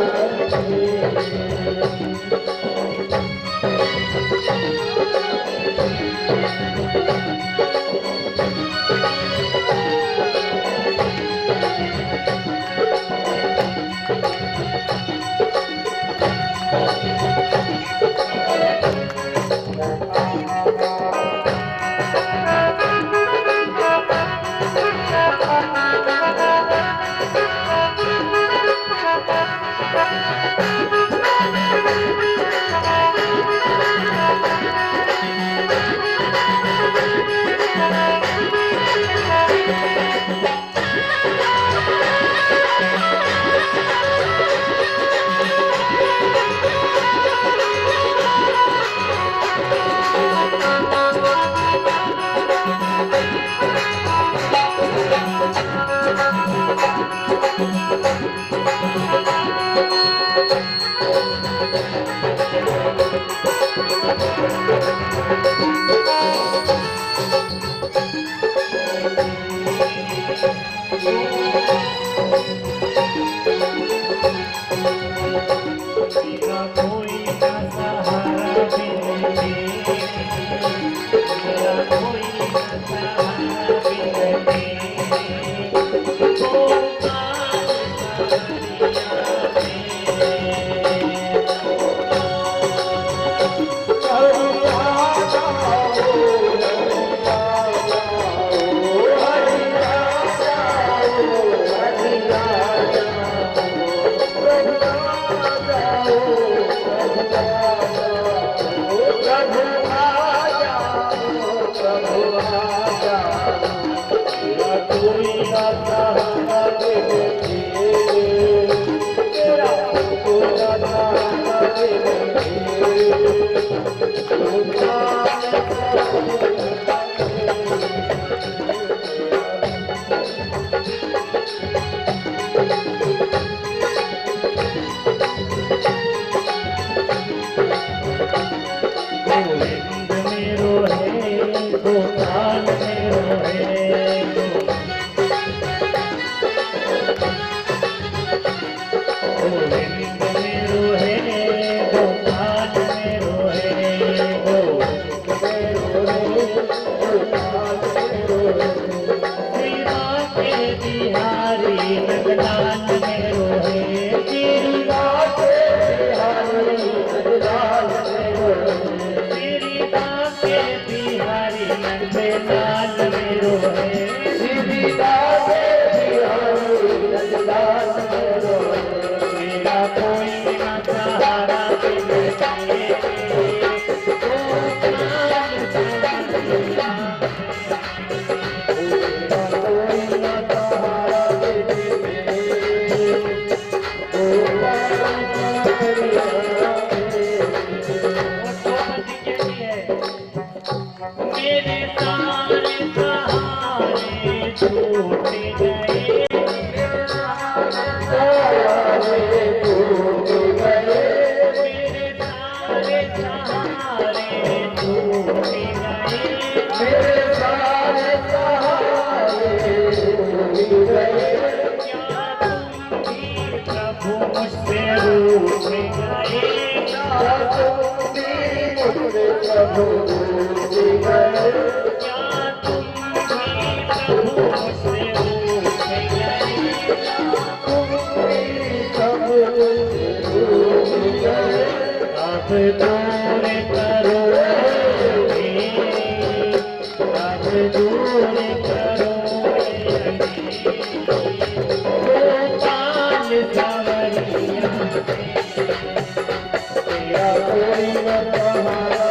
मेरा कोई न सहारा दिल तेरी मेरा कोई न सहारा दिल तेरी गोपाल गोविंद मेरो है गोपाल मेरो है गोविंद मेरो है गोपाल मेरो है गोविंद मेरो है गोपाल मेरो है श्री राम के बिहारी नंदलाल मेरो है श्री राम के बिहारी नंदलाल मेरो है श्री राम के बिहारी नंदलाल मेरो है श्री राम के बिहारी नंदलाल मेरो है मेरा कोई न सहारा दिल तेरी गोपाल सावरिया कोई न सहारा मेरे सारे सहारे छूट गए मेरे सारे सहारे छूट गए मेरे सारे सहारे छूट गए क्या तुम भी प्रभु मुझसे रूठ गए क्या तुम भी मुझसे प्रभु रूठ गए क्या तुम भी प्रभु मुझसे रूठ गए तुम भी प्रभु मुझसे रूठ गए अब दूर करोगे अब दूर करोगे गोपाल सावरिया तेरा कोई न सहारा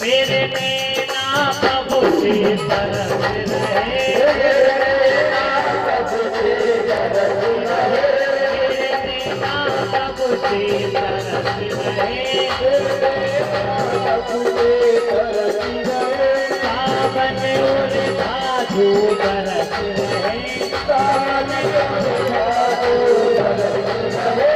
मेरे नैना प्रभु से तरस रहे, प्रभु से तरस रहे, सावन और साधु बरस रहे, सावन और साधु बरस रहे,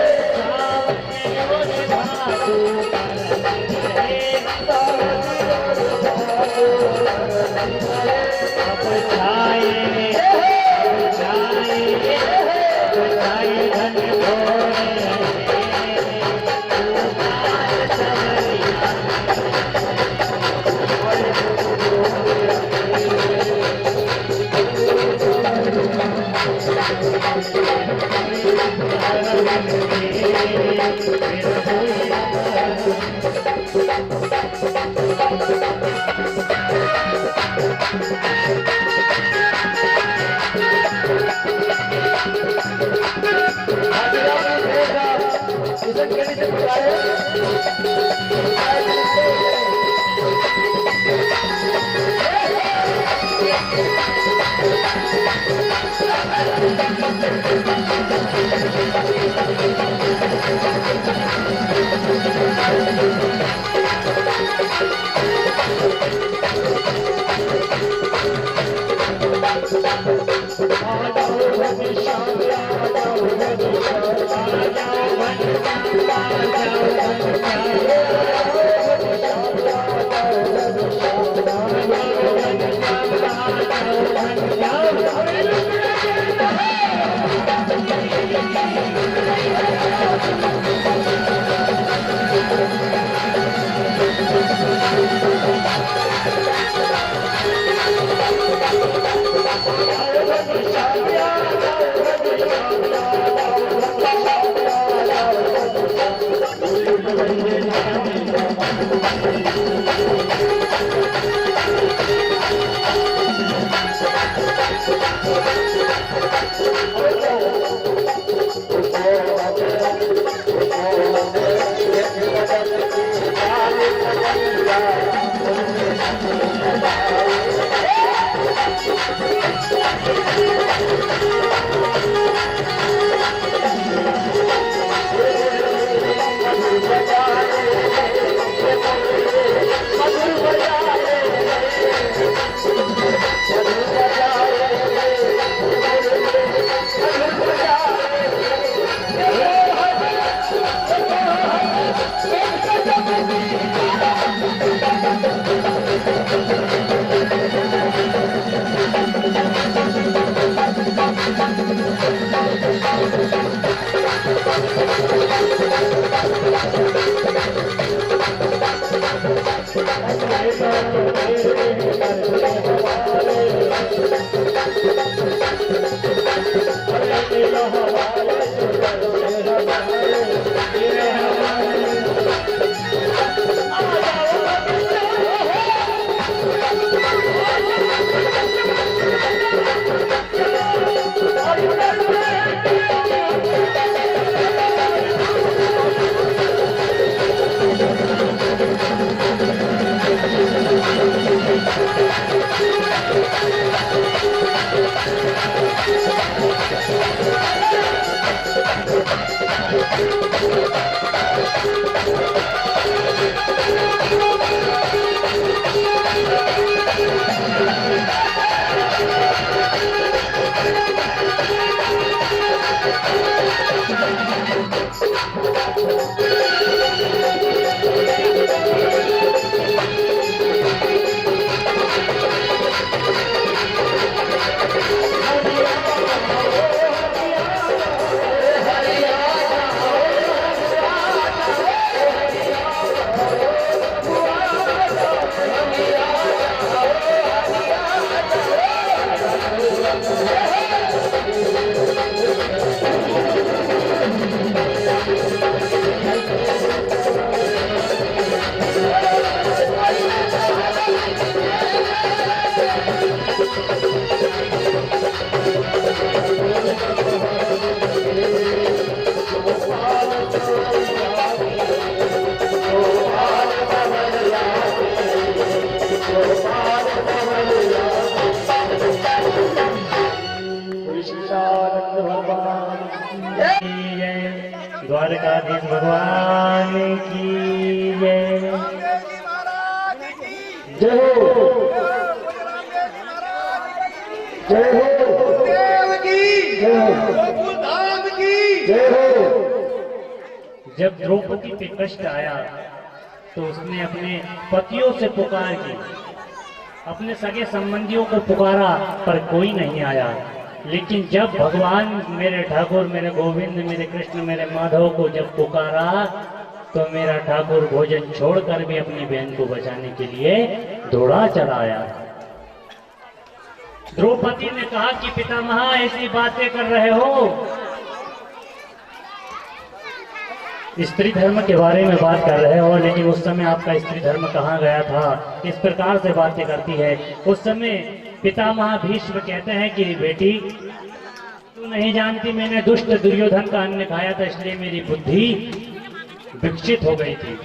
द्वारकाधीश भगवान की जय। जय हो जय हो देव की जय हो गोकुल धाम की जय हो। जब द्रौपदी पे कष्ट आया तो उसने अपने पतियों से पुकार की, अपने सगे संबंधियों को पुकारा पर कोई नहीं आया। लेकिन जब भगवान मेरे ठाकुर, मेरे गोविंद, मेरे कृष्ण, मेरे माधव को जब पुकारा तो मेरा ठाकुर भोजन छोड़कर भी अपनी बहन को बचाने के लिए दौड़ा चला आया। द्रौपदी ने कहा कि पितामह ऐसी बातें कर रहे हो, स्त्री धर्म के बारे में बात कर रहे हो, लेकिन उस समय आपका स्त्री धर्म कहाँ गया था? इस प्रकार से बातें करती है। उस समय पितामह भीष्म कहते हैं कि बेटी तू नहीं जानती, मैंने दुष्ट दुर्योधन का अन्न खाया था, इसलिए मेरी बुद्धि विकसित हो गई थी।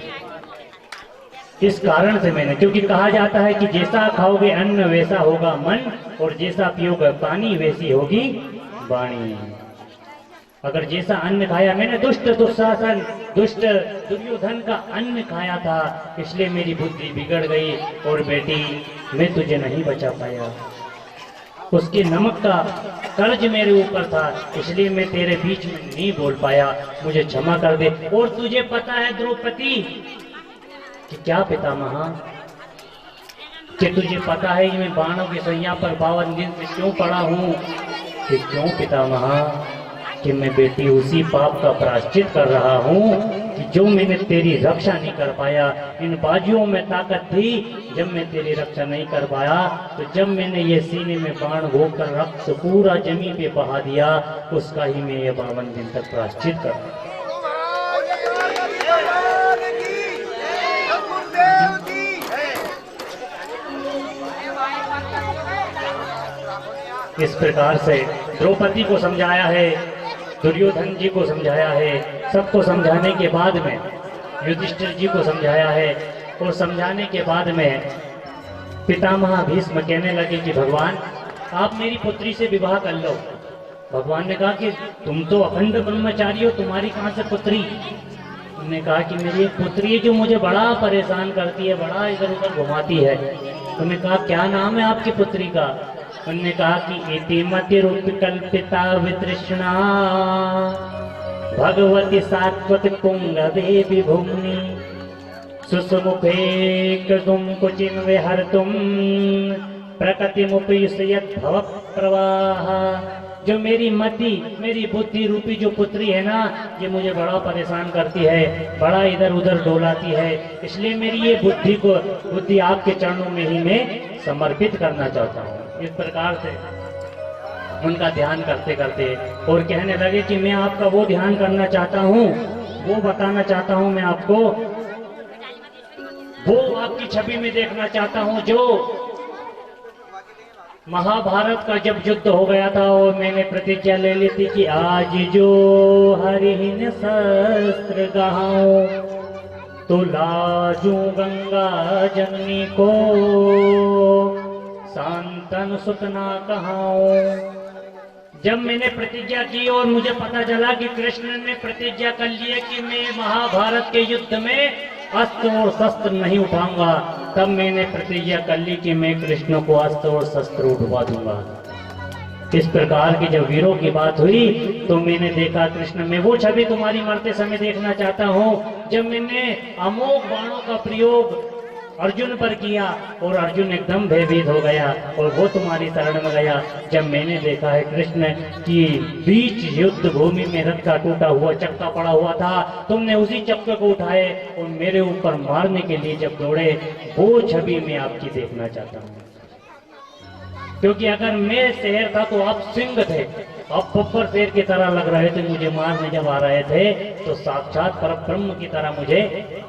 इस कारण से मैंने, क्योंकि कहा जाता है कि जैसा खाओगे अन्न वैसा होगा मन, और जैसा पियोगे पानी वैसी होगी वाणी। अगर जैसा अन्न खाया, मैंने दुष्ट दुशासन, दुष्ट दुर्योधन का अन्न खाया था, इसलिए मेरी बुद्धि बिगड़ गई और बेटी मैं तुझे नहीं बचा पाया। उसके नमक का कर्ज मेरे ऊपर था, इसलिए मैं तेरे बीच में नहीं बोल पाया, मुझे क्षमा कर दे। और तुझे पता है द्रौपदी कि क्या पितामह, कि तुझे पता है कि मैं बाणों की सैया पर 52 दिन से क्यों पड़ा हूँ? कि क्यों पितामह, कि मैं बेटी उसी पाप का प्रायश्चित कर रहा हूँ कि जो मैंने तेरी रक्षा नहीं कर पाया। इन बाजुओं में ताकत थी, जब मैं तेरी रक्षा नहीं कर पाया तो जब मैंने ये सीने में बाण घोकर रक्त पूरा जमीन पे बहा दिया, उसका ही मैं ये 52 दिन तक प्रायश्चित कर रहा हूं। इस प्रकार से द्रौपदी को समझाया है, दुर्योधन जी को समझाया है, सबको समझाने के बाद में युधिष्ठिर जी को समझाया है, और समझाने के बाद में पितामह भीष्म कहने लगे कि भगवान आप मेरी पुत्री से विवाह कर लो। भगवान ने कहा कि तुम तो अखंड ब्रह्मचारी हो, तुम्हारी कहाँ से पुत्री? उन्होंने कहा कि मेरी एक पुत्री है जो मुझे बड़ा परेशान करती है, बड़ा इधर उधर घुमाती है। उन्होंने कहा क्या नाम है आपकी पुत्री का? उन्होंने कहा कि इतिमति रूप कल्पिता वितृष्णा भगवती सात्वत पुंगवे विभुम्नि सुसमुखे कुसुम कुचिन विहर्तुम प्रकृति मुपयुसयत भव प्रवाह। जो मेरी मति, मेरी बुद्धि रूपी जो पुत्री है ना, ये मुझे बड़ा परेशान करती है, बड़ा इधर उधर डोलाती है। इसलिए मेरी ये बुद्धि आपके चरणों में ही मैं समर्पित करना चाहता हूँ। इस प्रकार से उनका ध्यान करते करते और कहने लगे कि मैं आपका वो ध्यान करना चाहता हूँ, वो बताना चाहता हूँ मैं आपको, वो आपकी छवि में देखना चाहता हूँ जो महाभारत का जब युद्ध हो गया था और मैंने प्रतिज्ञा ले ली थी कि आज जो हरिहीन शस्त्र गहाऊं तो लाजू गंगा जननी को सांतन सुतना कहाऊं। जब मैंने प्रतिज्ञा की और मुझे पता चला कि कृष्ण ने प्रतिज्ञा कर ली है कि मैं महाभारत के युद्ध में अस्त्र और शस्त्र नहीं उठाऊंगा, तब मैंने प्रतिज्ञा कर ली कि मैं कृष्ण को अस्त्र और शस्त्र उठवा दूंगा। इस प्रकार की जब वीरों की बात हुई तो मैंने देखा कृष्ण, मैं वो छवि तुम्हारी मरते समय देखना चाहता हूँ जब मैंने अमोघ बाणों का प्रयोग अर्जुन पर किया और अर्जुन एकदम भयभीत हो गया और वो तुम्हारी शरण में गया। जब मैंने देखा है कृष्ण कि बीच युद्ध भूमि में रथ का टूटा हुआ चक्का पड़ा हुआ था, तुमने उसी चक्के को उठाए और मेरे ऊपर मारने के लिए जब दौड़े, वो छवि मैं आपकी देखना चाहता हूँ। क्योंकि अगर मैं शेर था तो आप सिंह थे, आप बब्बर शेर की तरह लग रहे थे, मुझे मारने जब आ रहे थे तो साक्षात परब्रह्म की तरह मुझे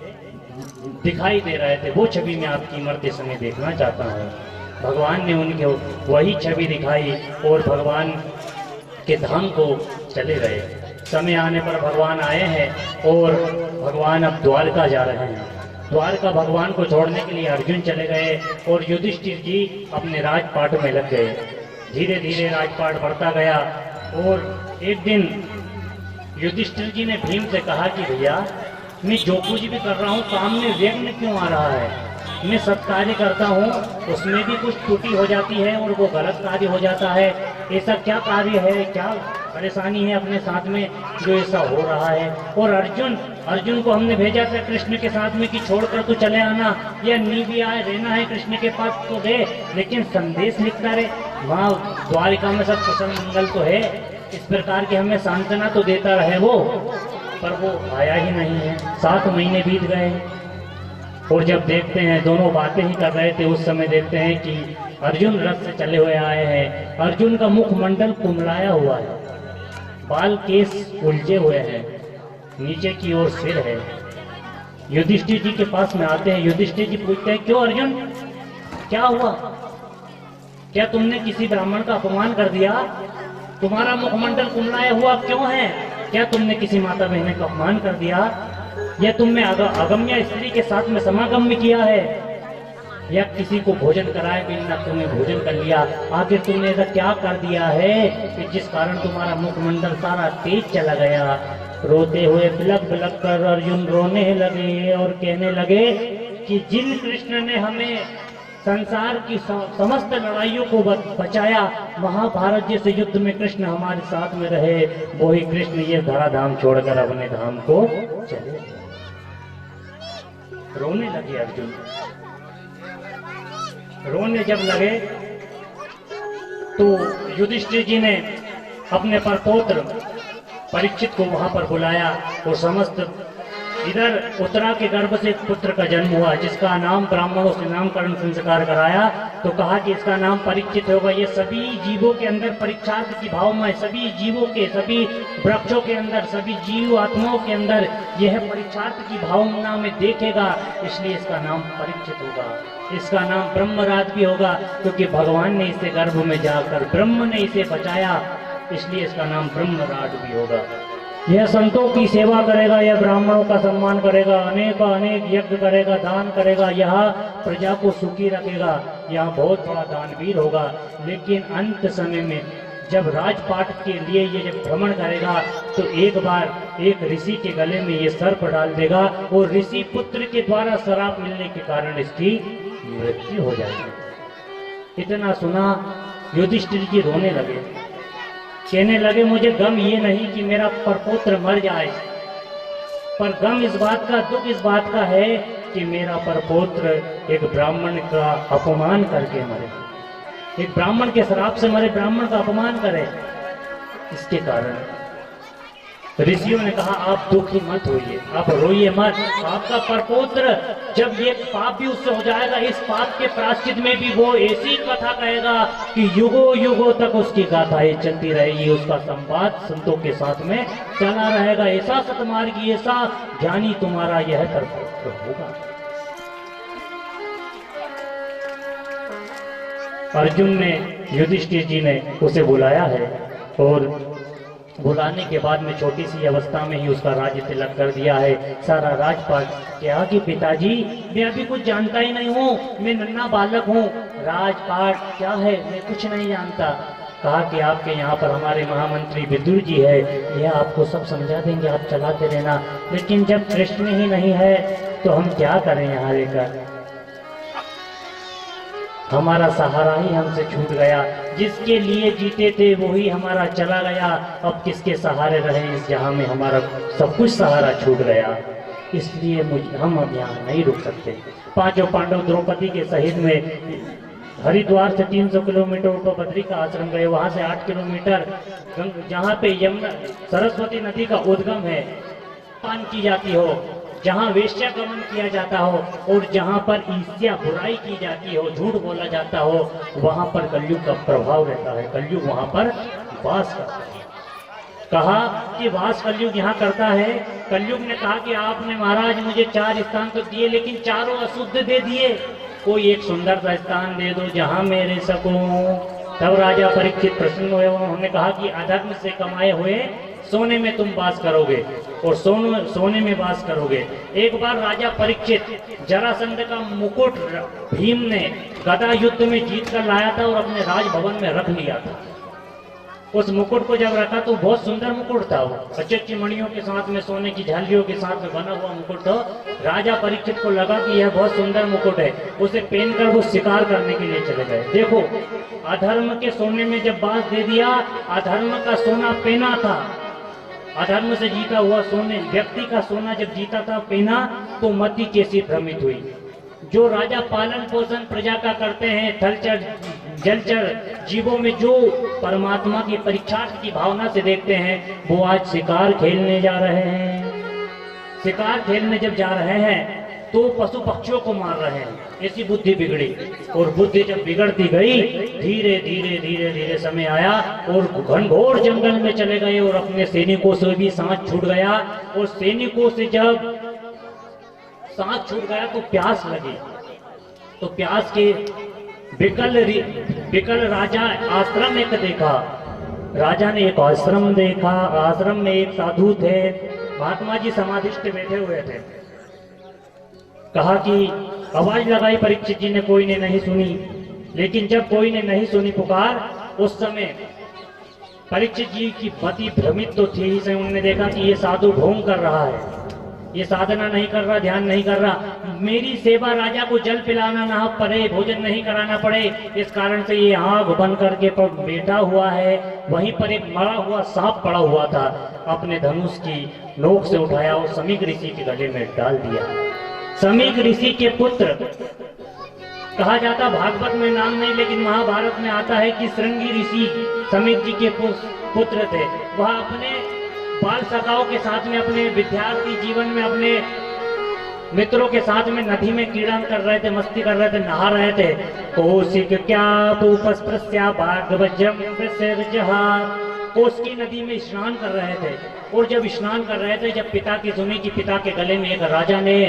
दिखाई दे रहे थे। वो छवि मैं आपकी मरते समय देखना चाहता हूँ। भगवान ने उनके वही छवि दिखाई और भगवान के धाम को चले गए। समय आने पर भगवान आए हैं और भगवान अब द्वारका जा रहे हैं। द्वारका भगवान को छोड़ने के लिए अर्जुन चले गए और युधिष्ठिर जी अपने राजपाट में लग गए। धीरे धीरे राजपाट बढ़ता गया और एक दिन युधिष्ठिर जी ने भीम से कहा कि भैया, मैं जो कुछ भी कर रहा हूँ सामने विघ्न क्यों आ रहा है? मैं सत्कार्य करता हूँ उसमें भी कुछ त्रुटि हो जाती है और वो गलत कार्य हो जाता है। ऐसा क्या कार्य है, क्या परेशानी है अपने साथ में जो ऐसा हो रहा है? और अर्जुन को हमने भेजा था कृष्ण के साथ में कि छोड़कर तू चले आना या नी भी आए रहना है कृष्ण के पास तो दे, लेकिन संदेश लिखता रहे। वहाँ द्वारिका में सब कुशल मंगल तो है, इस प्रकार की हमें सांत्वना तो देता रहे वो, पर वो आया ही नहीं है। 7 महीने बीत गए और जब देखते हैं दोनों बातें ही कर रहे थे, उस समय देखते हैं कि अर्जुन रथ से चले हुए आए हैं। अर्जुन का मुखमंडल कुमलाया हुआ है, बाल केस उलझे हुए हैं, नीचे की ओर सिर है। युधिष्ठिर जी के पास में आते हैं। युधिष्ठिर जी पूछते हैं, क्यों अर्जुन, क्या हुआ? क्या तुमने किसी ब्राह्मण का अपमान कर दिया? तुम्हारा मुखमंडल कुमलाया हुआ क्यों है? क्या तुमने किसी माता बहन का अपमान कर दिया, या तुमने अगम्य स्त्री के साथ में समागम में किया है, या किसी को भोजन कराए बिना तुमने भोजन कर लिया? आखिर तुमने ऐसा क्या कर दिया है कि जिस कारण तुम्हारा मुखमंडल सारा तेज चला गया? रोते हुए बिलक बिलक कर अर्जुन रोने लगे और कहने लगे कि जिन कृष्ण ने हमें संसार की समस्त लड़ाइयों को बचाया, महाभारत जैसे युद्ध में कृष्ण हमारे साथ में रहे, वही कृष्ण ये धराधाम छोड़कर अपने धाम को चले। रोने लगे अर्जुन। रोने जब लगे तो युधिष्ठिर जी ने अपने परपौत्र परीक्षित को वहां पर बुलाया और समस्त इधर उत्तरा के गर्भ से एक पुत्र का जन्म हुआ, जिसका नाम ब्राह्मणों से नामकरण संस्कार कराया। तो कहा कि इसका नाम परीक्षित होगा। ये सभी जीवों के अंदर परीक्षार्थ की भाव में, सभी जीवों के, सभी वृक्षों के अंदर, सभी जीव आत्माओं के अंदर यह परीक्षार्थ की भावना में देखेगा, इसलिए इसका नाम परीक्षित होगा। इसका नाम ब्रह्मराज भी होगा, क्योंकि भगवान ने इसे गर्भ में जाकर ब्रह्म ने इसे बचाया, इसलिए इसका नाम ब्रह्मराज भी होगा। यह संतों की सेवा करेगा, यह ब्राह्मणों का सम्मान करेगा, अनेक यज्ञ करेगा, दान करेगा, यह प्रजा को सुखी रखेगा, यह बहुत बड़ा दानवीर होगा। लेकिन अंत समय में जब राजपाट के लिए ये जब भ्रमण करेगा तो एक बार एक ऋषि के गले में ये सर्प डाल देगा और ऋषि पुत्र के द्वारा शराप मिलने के कारण इसकी मृत्यु हो जाएगी। इतना सुना युधिष्ठिर जी रोने लगे, कहने लगे मुझे गम ये नहीं कि मेरा परपुत्र मर जाए, पर गम इस बात का, दुख इस बात का है कि मेरा परपुत्र एक ब्राह्मण का अपमान करके मरे। एक ब्राह्मण के श्राप से मरे ब्राह्मण का अपमान करे। इसके कारण ऋषियों ने कहा आप दुखी मत होइए, आप रोइए मत। आपका परपौत्र जब ये पाप भी उससे हो जाएगा, इस पाप के प्रायश्चित में भी वो ऐसी कथा कहेगा कि युगों युगों तक उसकी गाथाएं चलती रहेगी, उसका संवाद संतों के साथ में चला रहेगा। ऐसा सतमार्गी, ऐसा ज्ञानी तुम्हारा यह परपौत्र होगा। अर्जुन ने, युधिष्ठिर जी ने उसे बुलाया है और बुलाने के बाद में छोटी सी अवस्था में ही उसका राज्य तिलक कर दिया है, सारा राजपाट। क्या कि पिताजी मैं अभी कुछ जानता ही नहीं हूँ, मैं नन्हा बालक हूँ, राजपाट क्या है मैं कुछ नहीं जानता। कहा कि आपके यहाँ पर हमारे महामंत्री विदुर जी है, यह आपको सब समझा देंगे, आप चलाते रहना। लेकिन जब कृष्ण ही नहीं है तो हम क्या करें यहाँ रहकर, हमारा सहारा ही हमसे छूट गया, जिसके लिए जीते थे वही हमारा चला गया, अब किसके सहारे रहे इस जहां में, हमारा सब कुछ सहारा छूट गया। इसलिए हम अब यहाँ नहीं रुक सकते। पांचों पांडव द्रौपदी के सहित में हरिद्वार से 300 किलोमीटर ऊपर बद्री का आश्रम गए, वहां से 8 किलोमीटर जहाँ पे यमुना सरस्वती नदी का उद्गम है, पान की जाती हो, जहाँ वेश्यागमन किया जाता हो और जहाँ पर ईर्ष्या बुराई की जाती हो, झूठ बोला जाता हो, वहाँ पर कलयुग का प्रभाव रहता है, कलयुग वहाँ पर वास करता है। कहा कि वास कलयुग यहाँ करता है। कलयुग ने कहा कि आपने महाराज मुझे 4 स्थान तो दिए, लेकिन चारों अशुद्ध दे दिए, कोई एक सुंदर सा स्थान दे दो जहाँ मैं रह सकूं। तब राजा परीक्षित प्रसन्न हुए, उन्होंने कहा कि अधर्म से कमाए हुए सोने में तुम वास करोगे और सोने में वास करोगे। एक बार राजा परीक्षित जरासंध का मुकुट भीम ने गदा युद्ध में जीत कर लाया था और अपने राजभवन में रख लिया था। उस मुकुट को जब रखा तो बहुत सुंदर मुकुट था, वो अच्छी अच्छी मणियों के साथ में, सोने की झालियों के साथ में बना हुआ मुकुट था। राजा परीक्षित को लगा कि यह बहुत सुंदर मुकुट है, उसे पहनकर वो शिकार करने के लिए चले गए। देखो अधर्म के सोने में जब बांस दे दिया, अधर्म का सोना पहना था, अधर्म से जीता हुआ सोने व्यक्ति का सोना जब जीता था पहना, तो मति कैसी भ्रमित हुई। जो राजा पालन पोषण प्रजा का करते हैं, थलचर जलचर जीवों में जो परमात्मा की परीक्षार्थ की भावना से देखते हैं, वो आज शिकार खेलने जा रहे हैं। शिकार खेलने जब जा रहे हैं तो पशु पक्षियों को मार रहे हैं, ऐसी बुद्धि बिगड़ी। और बुद्धि जब बिगड़ती गई, धीरे धीरे धीरे धीरे समय आया और घनघोर जंगल में चले गए और अपने सैनिकों से भी सांस छूट गया। और सैनिकों से जब सांस छूट गया तो प्यास लगी, तो प्यास के विकल राजा आश्रम एक देखा। राजा ने एक आश्रम देखा, आश्रम में एक साधु थे, महात्मा जी समाधिस्थ बैठे हुए थे। कहा कि आवाज लगाई परीक्षित जी ने, कोई ने नहीं सुनी। लेकिन जब कोई ने नहीं सुनी पुकार, उस समय परीक्षित जी की मति भ्रमित तो थी ही से। उन्होंने देखा कि ये साधु ढोंग कर रहा है, ये साधना नहीं कर रहा, ध्यान नहीं कर रहा, मेरी सेवा राजा को जल पिलाना ना पड़े, भोजन नहीं कराना पड़े, इस कारण से ये आग बन करके बैठा हुआ है। वहीं पर एक मरा हुआ सांप पड़ा हुआ था, अपने धनुष की नोक से उठाया और समीक ऋषि के गले में डाल दिया। समीक ऋषि के पुत्र कहा जाता, भागवत में नाम नहीं लेकिन महाभारत में आता है कि श्रृंगी ऋषि समीक जी के पुत्र थे। वह अपने बाल सखाओं के साथ में, अपने विद्यार्थी जीवन में, अपने मित्रों के साथ में नदी में क्रीड़ान कर रहे थे, मस्ती कर रहे थे, नहा रहे थे। कौशिक क्या पूपस्पृश्या भागवजम कोस की नदी में स्नान कर रहे थे। और जब स्नान कर रहे थे, जब पिता की सुनी कि पिता के गले में एक राजा ने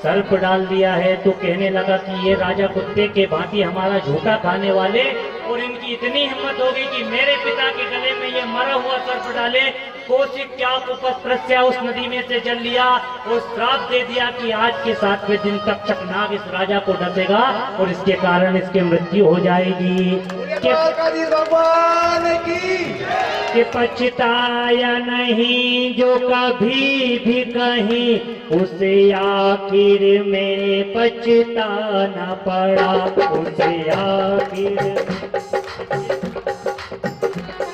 सर्प डाल दिया है, तो कहने लगा कि ये राजा कुत्ते के भांति हमारा झूठा खाने वाले, और इनकी इतनी हिम्मत हो गई कि मेरे पिता के गले में ये मरा हुआ सर्प डाले। कौशिक क्या उपस्पृश्या उस नदी में से जल लिया और श्राप दे दिया कि आज के 7वें दिन तक चकनाग इस राजा को डसेगा और इसके कारण इसकी मृत्यु हो जाएगी। भगवान की कि पछताया नहीं जो कभी भी कहीं, उसे आखिर में पछताना पड़ा, उसे आखिर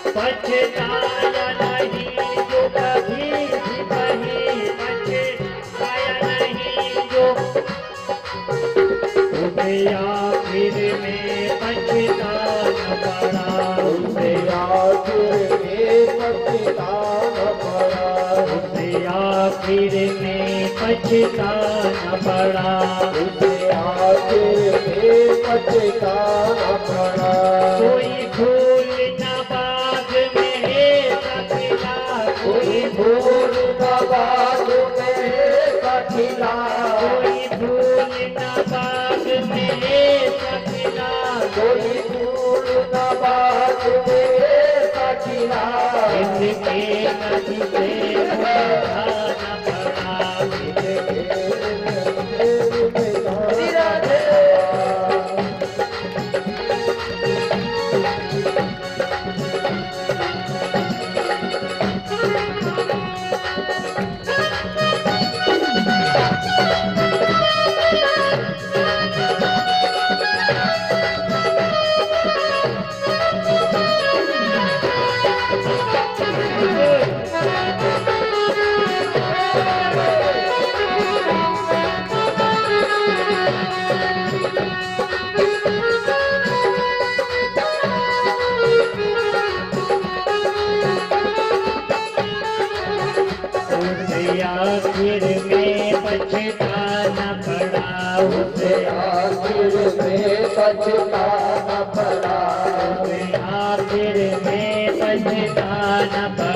पछताया नहीं जो कभी भी कहीं, पछताया नहीं जो उसे आखिर में पछताना आखिर में पछताना पड़ा, उसे आखिर में पछताना पड़ा, उसे आखिर में पछताना पड़ा। कोई फूल न बाग में ऐसा खिला, कोई फूल न बाग में ऐसा खिला, कोई फूल न बाग में ऐसा खिला, कोई फूल न बाग में ऐसा खिला, इसके नदी से उठाना पड़ा, उसे आखिर में पछताना पड़ा, उसे आखिर में पछताना पड़ा, उसे आखिर में पछताना पड़ा।